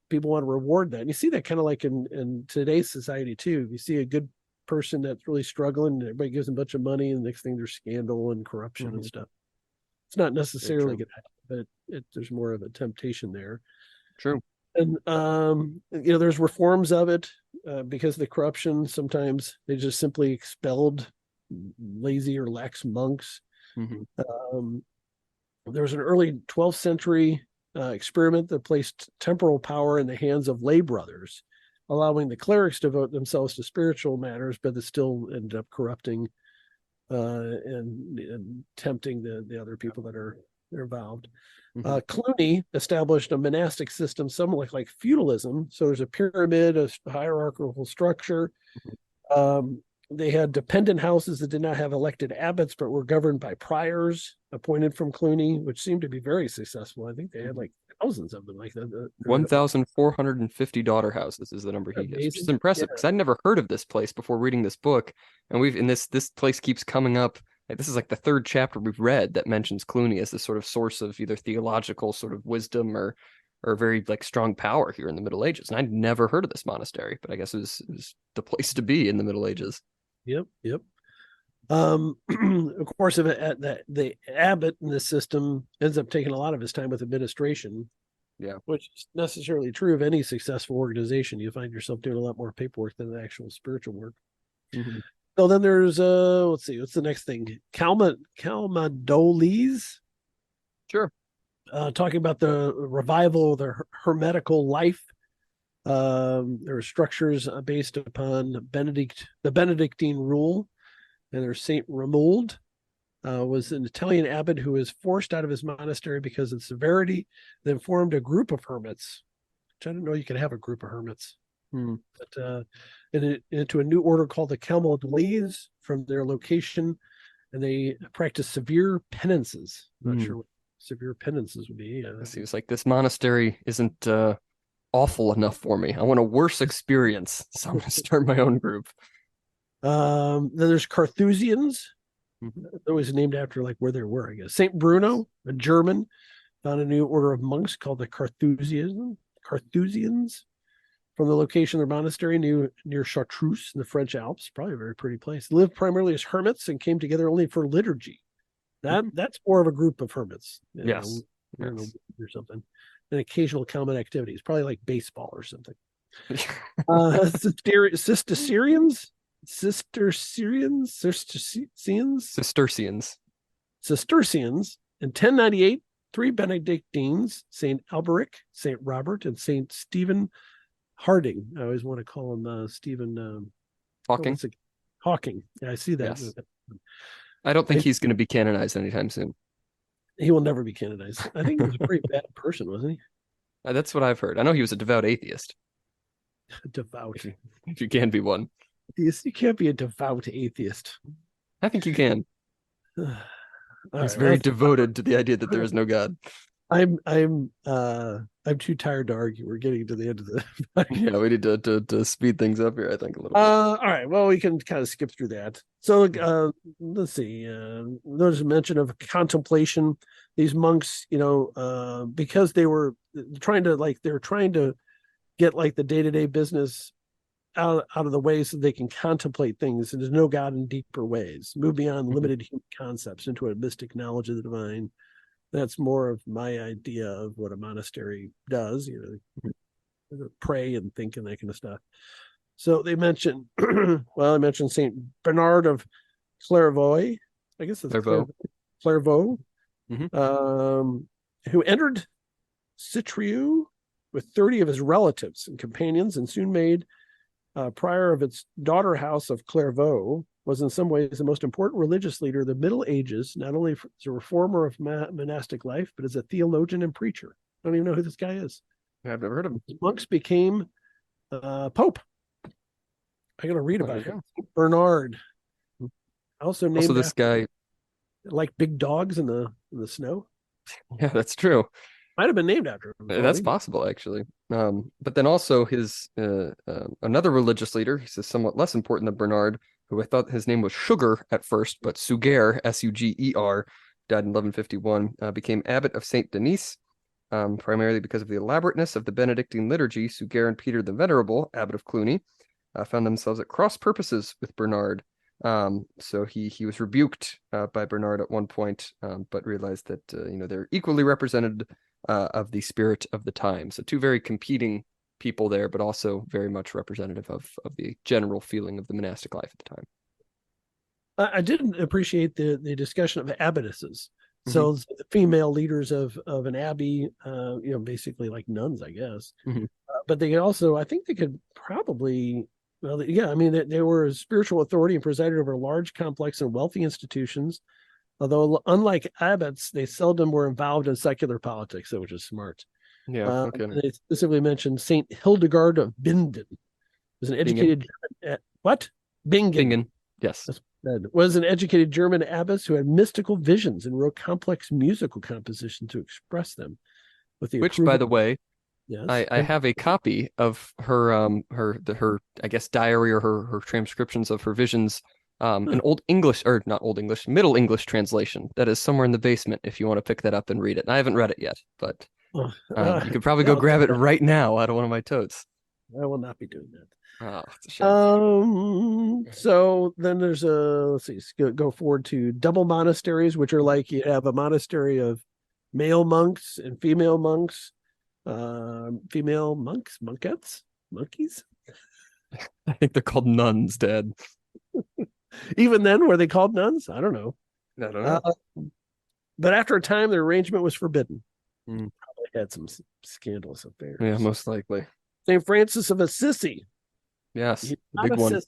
people want to reward that, and you see that kind of like in today's society too. You see a good person that's really struggling, and everybody gives them a bunch of money, and the next thing there's scandal and corruption and stuff. It's not necessarily good, but there's more of a temptation there. True. And there's reforms of it because of the corruption. Sometimes they just simply expelled lazy or lax monks. There was an early 12th century experiment that placed temporal power in the hands of lay brothers, allowing the clerics to devote themselves to spiritual matters, but it still ended up corrupting and tempting the other people that are involved. Mm-hmm. Cluny established a monastic system, somewhat like feudalism. So there's a pyramid, a hierarchical structure. They had dependent houses that did not have elected abbots, but were governed by priors appointed from Cluny, which seemed to be very successful. I think they had like thousands of them, like 1,450 daughter houses is the number he gives, which is impressive because I'd never heard of this place before reading this book. And this place keeps coming up. Like, this is like the third chapter we've read that mentions Cluny as this sort of source of either theological sort of wisdom or very like strong power here in the Middle Ages. And I'd never heard of this monastery, but I guess it was the place to be in the Middle Ages. Yep. Of course, the abbot in this system ends up taking a lot of his time with administration. Yeah, which is necessarily true of any successful organization. You find yourself doing a lot more paperwork than the actual spiritual work. Mm-hmm. So then there's let's see, what's the next thing? Calmadoles. Sure. Talking about the revival of the hermetical life. There were structures based upon the Benedictine rule, and there's Saint Romuald, was an Italian abbot who was forced out of his monastery because of severity, then formed a group of hermits, which I didn't know you could have a group of hermits. But into a new order called the Calmadoles from their location, and they practice severe penances. I'm not sure what severe penances would be. It seems like this monastery isn't awful enough for me. I want a worse experience, so I'm going to start my own group. Then there's Carthusians. Always named after like where they were, I guess. Saint Bruno, a German, found a new order of monks called the Carthusians from the location of their monastery near Chartreuse in the French Alps. Probably a very pretty place. They lived primarily as hermits and came together only for liturgy. That's more of a group of hermits. Yes. Or something. And occasional common activities, probably like baseball or something. Cistercians in 1098, 3 Benedictines, Saint Alberic, Saint Robert, and Saint Stephen Harding. I always want to call him Stephen Hawking. Hawking. Yeah, I see that. Yes. I don't think he's going to be canonized anytime soon. He will never be canonized. I think he was a pretty bad person, wasn't he? That's what I've heard. I know he was a devout atheist. Devout. If you can be one. You can't be a devout atheist. I think you can. He's very devoted to the idea that there is no God. I'm too tired to argue. We're getting to the end of the yeah, we need to speed things up here, I think, a little bit. All right. Well, we can kind of skip through that. So let's see. There's a mention of contemplation. These monks, because they were trying to get like the day-to-day business out of the way so they can contemplate things, and there's no God in deeper ways. Move beyond limited human concepts into a mystic knowledge of the divine. That's more of my idea of what a monastery does, pray and think and that kind of stuff. So they mentioned, I mentioned Saint Bernard of Clairvaux. I guess it's Clairvaux, who entered Citrieux with 30 of his relatives and companions, and soon made prior of its daughter house of Clairvaux, was in some ways the most important religious leader of the Middle Ages, not only as a reformer of monastic life, but as a theologian and preacher. I don't even know who this guy is. I've never heard of him. His monks became Pope. I got to read about him. Bernard. Also named this guy, like big dogs in the snow. Yeah, that's true. Might have been named after him. That's possible, actually. But then also his another religious leader, he's somewhat less important than Bernard, who I thought his name was Sugar at first, but Suger, Suger, died in 1151, became abbot of Saint Denis, primarily because of the elaborateness of the Benedictine liturgy. Suger and Peter the Venerable, abbot of Cluny, found themselves at cross purposes with Bernard. So he was rebuked by Bernard at one point, but realized that they're equally represented of the spirit of the time. So two very competing people there, but also very much representative of the general feeling of the monastic life at the time. I did appreciate the discussion of abbotesses. So the female leaders of an abbey, basically like nuns, I guess. But they also, I think they could probably Well, yeah, I mean, they were a spiritual authority and presided over large, complex, and wealthy institutions. Although, unlike abbots, they seldom were involved in secular politics, which is smart. Yeah. Okay. They specifically mentioned Saint Hildegard of Bingen was an Bingen. educated what? Bingen. Bingen. Yes. Was an educated German abbess who had mystical visions and wrote complex musical compositions to express them. With the Which, by the way, yes, I have a copy of her I guess diary or her transcriptions of her visions, an old English or not old English, Middle English translation that is somewhere in the basement if you want to pick that up and read it. And I haven't read it yet, but you could probably go grab it right now out of one of my totes. I will not be doing that. Oh, it's a shame. So then there's let's see, go forward to double monasteries, which are like you have a monastery of male monks and female monks, female monks, monkettes, monkeys. I think they're called nuns, Dad. Even then, were they called nuns? I don't know. I don't know. But after a time, their arrangement was forbidden. Mm. Probably had some scandalous affairs. Yeah, most likely. St. Francis of Assisi. Yes, the big one.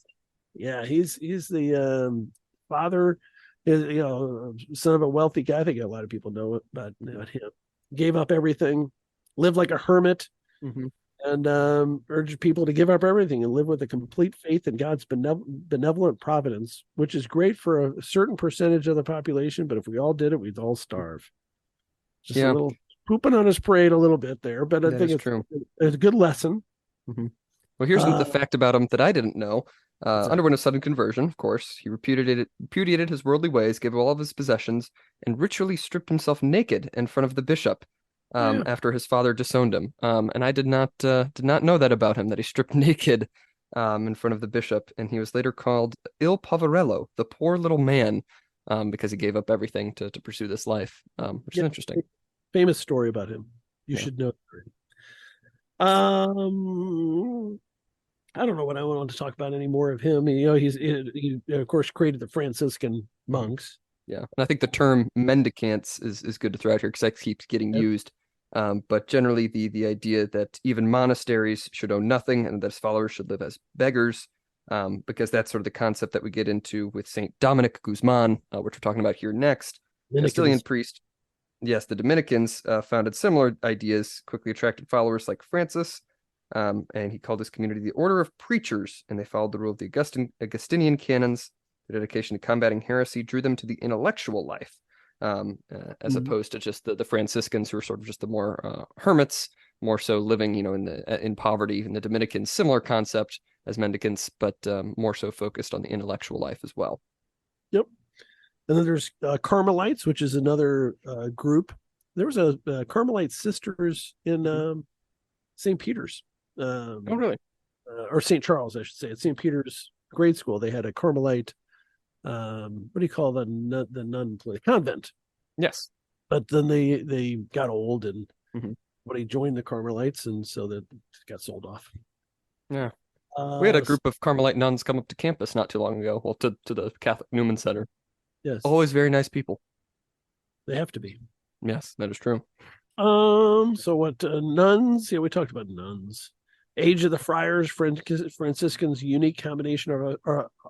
Yeah, he's the father, son of a wealthy guy. I think a lot of people know about him. Gave up everything, lived like a hermit, and urged people to give up everything and live with a complete faith in God's benevolent providence, which is great for a certain percentage of the population. But if we all did it, we'd all starve. Just a little pooping on his parade a little bit there, but I think it's true. It's a good lesson. Well, here's the fact about him that I didn't know. Underwent a sudden conversion, of course. He repudiated his worldly ways, gave all of his possessions, and ritually stripped himself naked in front of the bishop after his father disowned him. And I did not know that about him, that he stripped naked in front of the bishop. And he was later called Il Poverello, the poor little man, because he gave up everything to pursue this life, which is interesting. Famous story about him. You should know. I don't know what I want to talk about any more of him. He of course created the Franciscan monks. Yeah, and I think the term mendicants is good to throw out here because that keeps getting used. But generally, the idea that even monasteries should own nothing and that his followers should live as beggars, because that's sort of the concept that we get into with Saint Dominic Guzman, which we're talking about here next. Castilian priest. Yes, the Dominicans founded similar ideas, quickly attracted followers like Francis, and he called his community the Order of Preachers, and they followed the rule of the Augustinian canons. The dedication to combating heresy drew them to the intellectual life, as opposed to just the Franciscans, who were sort of just the more hermits, more so living, in poverty. And the Dominicans, similar concept as mendicants, but more so focused on the intellectual life as well. Yep. And then there's Carmelites, which is another group. There was a Carmelite sisters in St. Peter's. Oh, really? Or St. Charles, I should say. At St. Peter's grade school, they had a Carmelite, what do you call the nun convent? Yes. But then they got old and somebody joined the Carmelites, and so that got sold off. Yeah. We had a group of Carmelite nuns come up to campus not too long ago, well, to the Catholic Newman Center. Yes. Always very nice people. They have to be. Yes, that is true. So what nuns? Yeah, we talked about nuns. Age of the Friars, Franciscans' unique combination of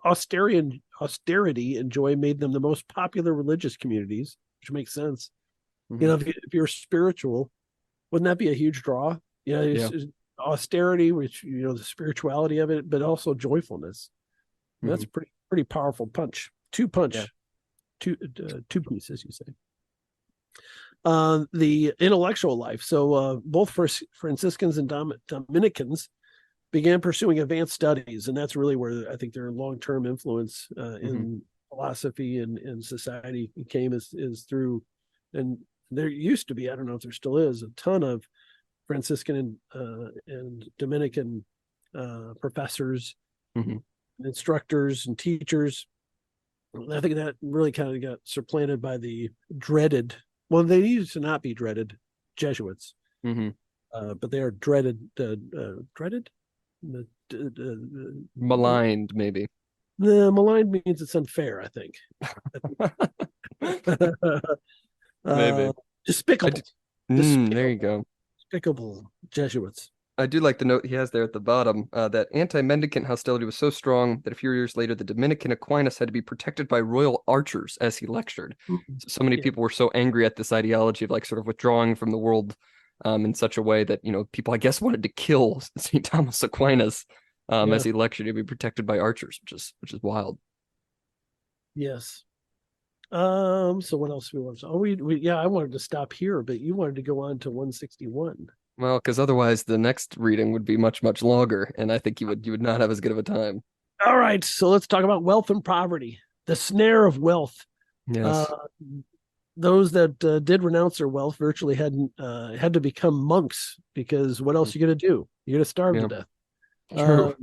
austerity and joy made them the most popular religious communities, which makes sense. If you're spiritual, wouldn't that be a huge draw? Austerity, which the spirituality of it, but also joyfulness. That's a pretty powerful punch. Two pieces, you say. The intellectual life. So both Franciscans and Dominicans began pursuing advanced studies, and that's really where I think their long-term influence in philosophy and society came is through. And there used to be, I don't know if there still is, a ton of Franciscan and Dominican professors, instructors, and teachers. I think that really kind of got supplanted by the dreaded. Well, they used to not be dreaded Jesuits, but they are dreaded. Maligned, maybe. Maligned means it's unfair, I think. Maybe. Despicable. There you go. Despicable Jesuits. I do like the note he has there at the bottom that anti-mendicant hostility was so strong that a few years later, the Dominican Aquinas had to be protected by royal archers as he lectured. So many Yeah, people were so angry at this ideology of like sort of withdrawing from the world in such a way that, people, I guess, wanted to kill St. Thomas Aquinas as yeah, he lectured to be protected by archers, which is wild. yes. So what else we want to? Oh, yeah, I wanted to stop here, but you wanted to go on to 161. Well, because otherwise the next reading would be much, much longer, and I think you would not have as good of a time. All right, so let's talk about wealth and poverty, the snare of wealth. Uh, Yes. those that did renounce their wealth virtually had to become monks, because what else are you going to do? You're going to starve to Yeah. death. True.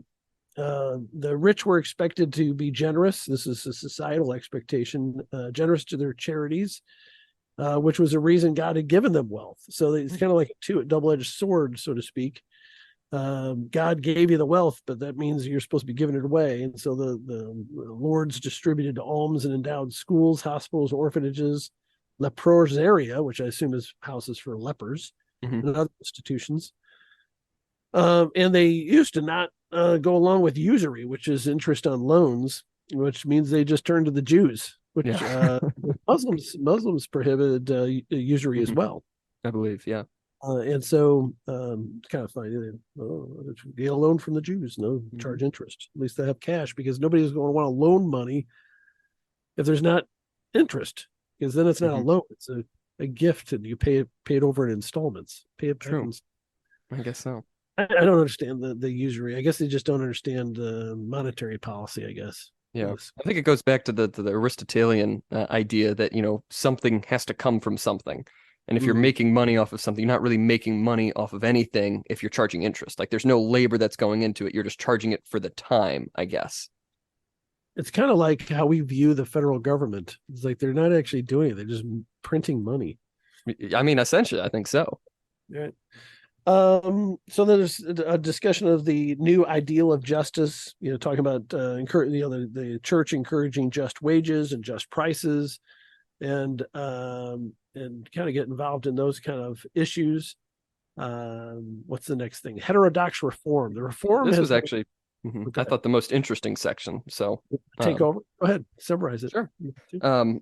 The rich were expected to be generous. This is a societal expectation, generous to their charities, which was a reason God had given them wealth. So it's kind of like a double-edged sword, so to speak. God gave you the wealth, but that means you're supposed to be giving it away. And so the lords distributed alms and endowed schools, hospitals, orphanages, leprosaria, which I assume is houses for lepers, Mhm. and other institutions. And they used to not go along with usury, which is interest on loans, which means they just turned to the Jews, which Yeah. Muslims prohibited usury as Mhm. well. I believe, yeah. And so it's kind of funny. Get a loan from the Jews, no charge Mhm. interest. At least they have cash, because nobody's going to want to loan money if there's not interest, because then it's not a Mhm. loan; it's a gift, and you pay it over in installments. Pay it back. True. I guess so. I don't understand the usury. I guess they just don't understand monetary policy, I guess. Yeah. Yes. I think it goes back to the Aristotelian idea that, something has to come from something. And if you're Mhm. making money off of something, you're not really making money off of anything if you're charging interest. Like there's no labor that's going into it. You're just charging it for the time, I guess. It's kind of like how we view the federal government. It's like they're not actually doing it; they're just printing money. I mean, essentially, I think so. Right. So there's a discussion of the new ideal of justice. Talking about the church encouraging just wages and just prices, and kind of get involved in those kind of issues. What's the next thing? Heterodox reform. The reform This has was been. actually, Go I ahead. thought the most interesting section. So, Take um, over. Go ahead. Summarize it. sure.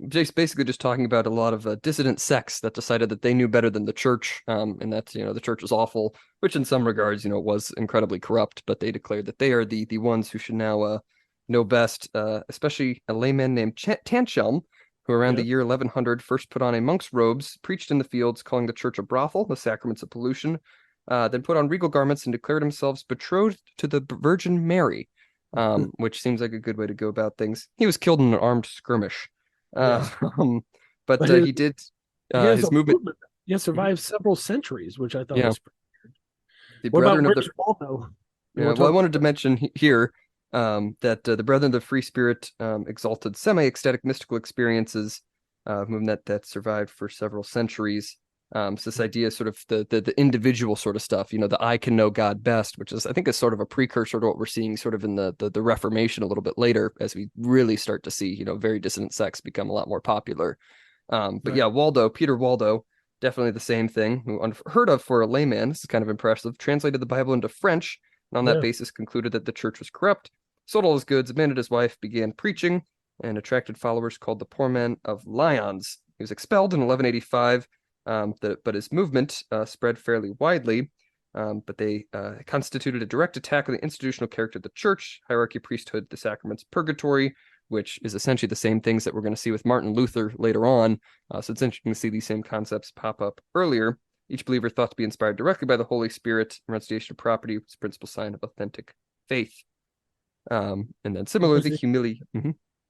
Jake's basically just talking about a lot of dissident sects that decided that they knew better than the church, and that the church was awful, which in some regards was incredibly corrupt. But they declared that they are the ones who should now know best, especially a layman named Tanchelm, who around Yeah. the year 1100 first put on a monk's robes, preached in the fields, calling the church a brothel, the sacraments of pollution, then put on regal garments and declared themselves betrothed to the Virgin Mary, which seems like a good way to go about things. He was killed in an armed skirmish. Uh, Yes. um, but But he did he has a his movement. movement. He has Mhm. survived several centuries, which I thought Yeah, was. the What about Brethren of the. where's Waldo? You Yeah, want to well, I talk wanted to about mention here that the Brethren of the Free Spirit exalted semi-ecstatic mystical experiences, movement that survived for several centuries. So this idea, sort of the individual sort of stuff, the I can know God best, which is I think is sort of a precursor to what we're seeing sort of in the Reformation a little bit later, as we really start to see very dissident sects become a lot more popular. But right? yeah, Peter Waldo, definitely the same thing. Who unheard of for a layman. This is kind of impressive. Translated the Bible into French, and on that Yeah. basis concluded that the church was corrupt. Sold all his goods, abandoned his wife, began preaching, and attracted followers called the Poor Men of Lyons. He was expelled in 1185, but his movement spread fairly widely. But they constituted a direct attack on the institutional character of the church, hierarchy, priesthood, the sacraments, purgatory, which is essentially the same things that we're going to see with Martin Luther later on. So it's interesting to see these same concepts pop up earlier. Each believer thought to be inspired directly by the Holy Spirit. Renunciation of property was the principal sign of authentic faith. And then similarly, humility.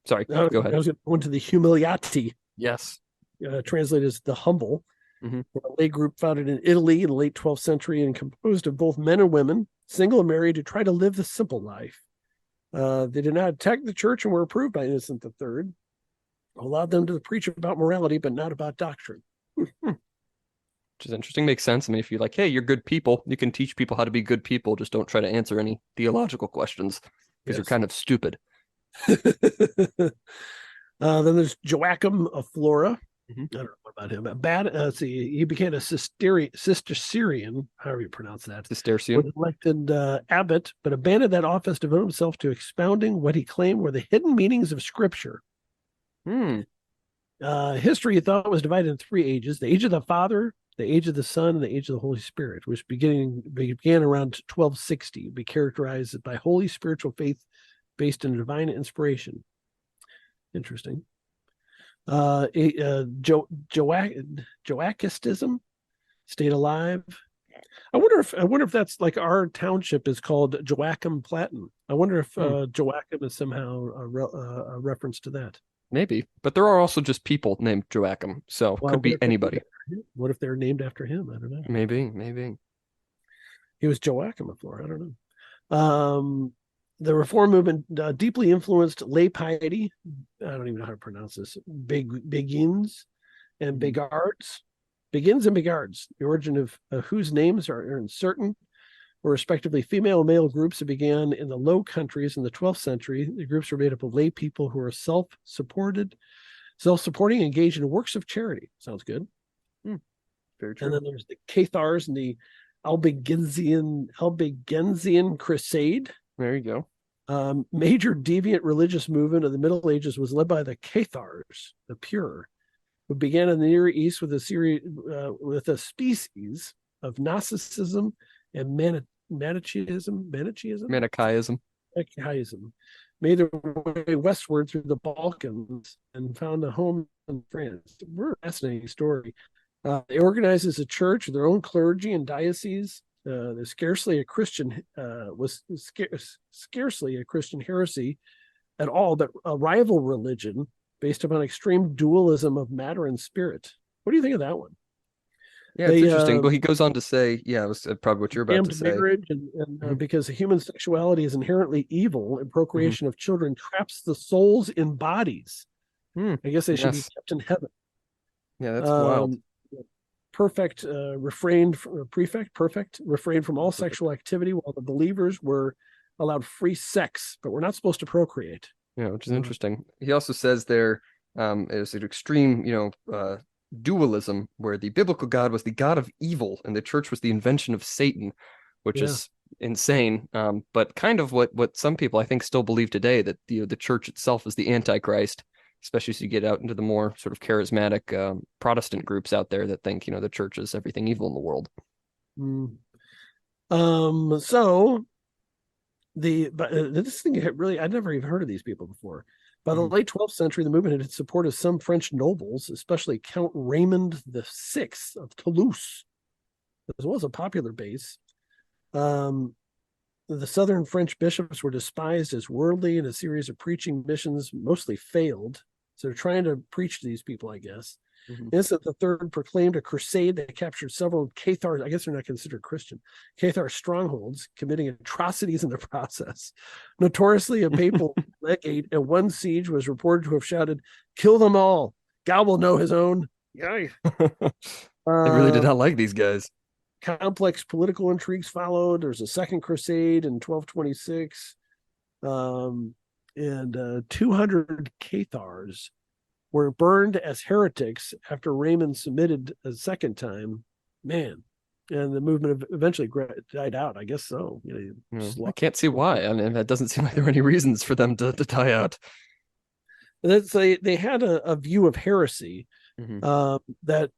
Sorry, I go ahead. was going to go into the humiliati, Yes. translated as the humble, Mm-hmm. a lay group founded in Italy in the late 12th century and composed of both men and women, single and married, to try to live the simple life. They did not attack the church and were approved by Innocent III, allowed them to preach about morality, but not about doctrine. Which is interesting. Makes sense. I mean, if you're like, hey, you're good people, you can teach people how to be good people. Just don't try to answer any theological questions because you're Yes. kind of stupid. Then there's Joachim of Flora. Mm-hmm. I don't know about him. Let's see, he became a Cistercian, however you pronounce that. Cistercian. Was elected abbot, but abandoned that office, devoted himself to expounding what he claimed were the hidden meanings of Scripture. History, he thought, was divided in 3 ages: the age of the Father, the age of the Son, and the age of the Holy Spirit, which began around 1260, be characterized by holy spiritual faith based in divine inspiration. Interesting. Joachistism stayed alive. I wonder if that's like our township is called Joachim Platten. I wonder if Joachim is somehow a reference to that. Maybe, but there are also just people named Joachim, so could be anybody. What if they're named after him? I don't know. Maybe. He was Joachim of Florida. I don't know. The Reform movement deeply influenced lay piety. I don't even know how to pronounce this. Begins and Begards. Begins and Begards, the origin of whose names are uncertain, were respectively female and male groups that began in the Low Countries in the 12th century. The groups were made up of lay people who are self-supporting, engaged in works of charity. Sounds good. Very true. And then there's the Cathars and the Albigensian Crusade. There you go. Major deviant religious movement of the Middle Ages was led by the Cathars, the pure, who began in the Near East with a species of Gnosticism and Manichaeism, made their way westward through the Balkans and found a home in France. We're a fascinating story. They organized as a church with their own clergy and diocese. There's scarcely a Christian heresy at all, but a rival religion based upon extreme dualism of matter and spirit. What do you think of that one? Yeah, it's interesting. Well, he goes on to say, it was probably what you're about to say. Marriage and because human sexuality is inherently evil and procreation of children traps the souls in bodies. I guess they should be kept in heaven. Yeah, that's wild. Refrained from all sexual activity, while the believers were allowed free sex, but we're not supposed to procreate. Yeah, which is interesting. He also says there is an extreme, dualism where the biblical God was the God of evil and the church was the invention of Satan, which is insane. But kind of what some people I think still believe today, that the church itself is the Antichrist, especially as you get out into the more sort of charismatic Protestant groups out there that think, the church is everything evil in the world. So this thing really, I'd never even heard of these people before. By the late 12th century, the movement had supported some French nobles, especially Count Raymond VI of Toulouse, as well as a popular base. The southern French bishops were despised as worldly, and a series of preaching missions mostly failed. So they're trying to preach to these people, I guess. Innocent III proclaimed a crusade that captured several Cathars, I guess they're not considered Christian, Cathar strongholds, committing atrocities in the process. Notoriously, a papal legate at one siege was reported to have shouted, "Kill them all. God will know his own." Yay. They really did not like these guys. Complex political intrigues followed. There's a second crusade in 1226. And 200 Cathars were burned as heretics after Raymond submitted a second time. Man, and the movement eventually died out. I guess so. I can't see why. I mean, that doesn't seem like there were any reasons for them to die out. They had a view of heresy that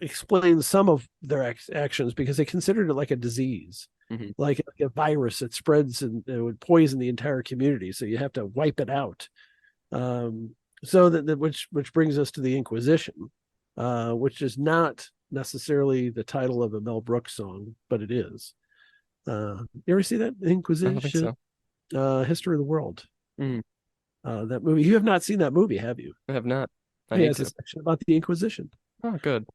explains some of their actions, because they considered it like a disease, like a virus that spreads and it would poison the entire community. So you have to wipe it out. So which brings us to the Inquisition, which is not necessarily the title of a Mel Brooks song, but it is. You ever see that Inquisition? I don't think so. History of the World. That movie. You have not seen that movie, have you? I have not. It's a section about the Inquisition. Oh, good.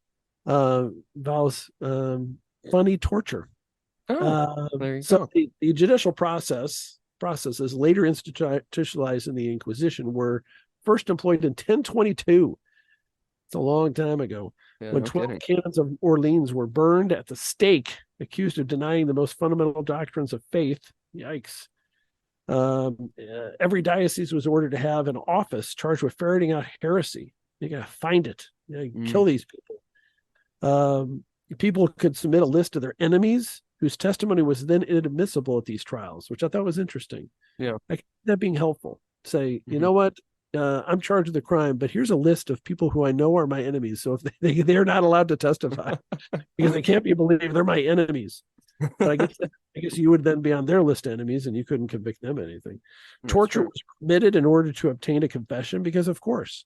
Involves funny torture. There you so go. the judicial processes later institutionalized in the Inquisition were first employed in 1022. It's a long time ago, when 12 canons of Orleans were burned at the stake, accused of denying the most fundamental doctrines of faith. Yikes. Every diocese was ordered to have an office charged with ferreting out heresy. You got to find it Kill these people. People could submit a list of their enemies whose testimony was then inadmissible at these trials, which I thought was interesting. Yeah. That being helpful. Say, you know what? I'm charged with the crime, but here's a list of people who I know are my enemies. So if they're not allowed to testify because they can't be believed, they're my enemies. But I guess you would then be on their list of enemies, and you couldn't convict them of anything. Torture was permitted in order to obtain a confession, because of course,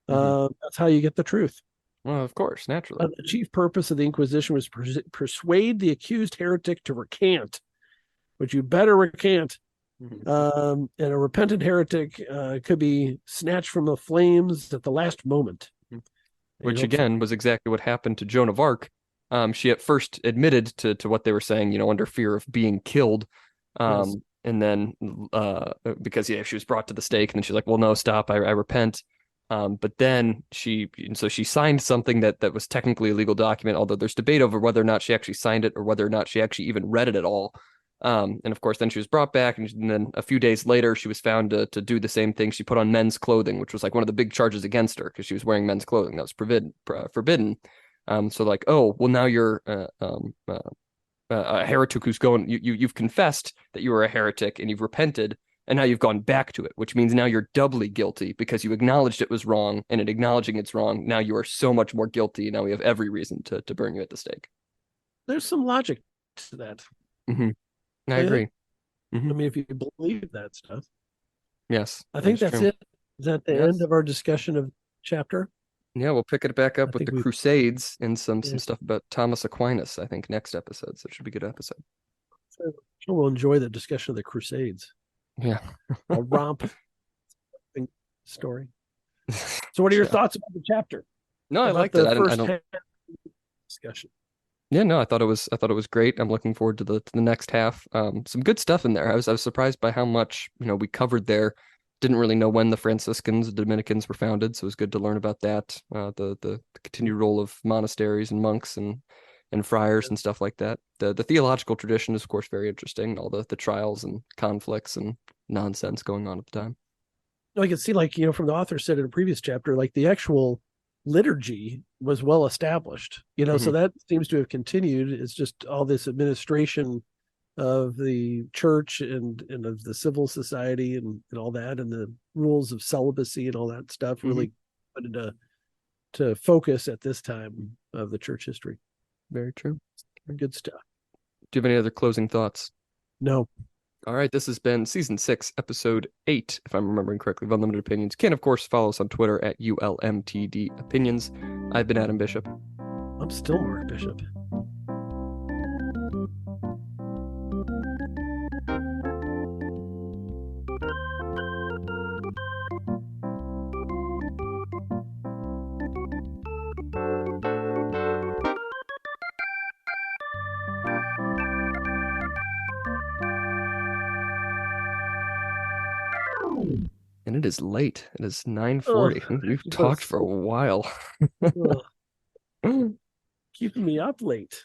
that's how you get the truth. Well, of course, naturally. The chief purpose of the Inquisition was persuade the accused heretic to recant, which you better recant. And a repentant heretic could be snatched from the flames at the last moment. Which, again, was exactly what happened to Joan of Arc. She at first admitted to what they were saying, under fear of being killed. Yes. And then because she was brought to the stake, and then she's like, well, no, stop, I repent. But then she signed something that was technically a legal document, although there's debate over whether or not she actually signed it or whether or not she actually even read it at all. And of course, then she was brought back, and then a few days later, she was found to do the same thing. She put on men's clothing, which was like one of the big charges against her, because she was wearing men's clothing that was forbidden. So like, oh, well, now you're a heretic who's going. You've confessed that you were a heretic and you've repented, and now you've gone back to it, which means now you're doubly guilty because you acknowledged it was wrong, and in acknowledging it's wrong, now you are so much more guilty. Now we have every reason to burn you at the stake. There's some logic to that. I agree. I mean, if you believe that stuff. Yes. I think that's it. Is that the end of our discussion of chapter? Yeah, we'll pick it back up with the Crusades and some stuff about Thomas Aquinas, I think, next episode. So it should be a good episode. So we'll enjoy the discussion of the Crusades. Yeah. A romp story. So what are your thoughts about the chapter? No, I liked it. I don't discussion. Yeah, no, I thought it was great. I'm looking forward to the next half. Some good stuff in there. I was surprised by how much we covered there. Didn't really know when the Franciscans and Dominicans were founded, so it was good to learn about that. The continued role of monasteries and monks and friars and stuff like that. The theological tradition is, of course, very interesting. All the trials and conflicts and nonsense going on at the time. I can see, from the author said in a previous chapter, the actual liturgy was well established, so that seems to have continued. It's just all this administration of the church and of the civil society and all that, and the rules of celibacy and all that stuff really put into focus at this time of the church history. Very true. Good stuff. Do you have any other closing thoughts? No. All right, this has been Season 6, Episode 8, if I'm remembering correctly, of Unlimited Opinions. You can, of course, follow us on Twitter at ULMTD Opinions. I've been Adam Bishop. I'm still Mark Bishop. And it is late. It is 9:40. We've talked for a while. Keeping me up late.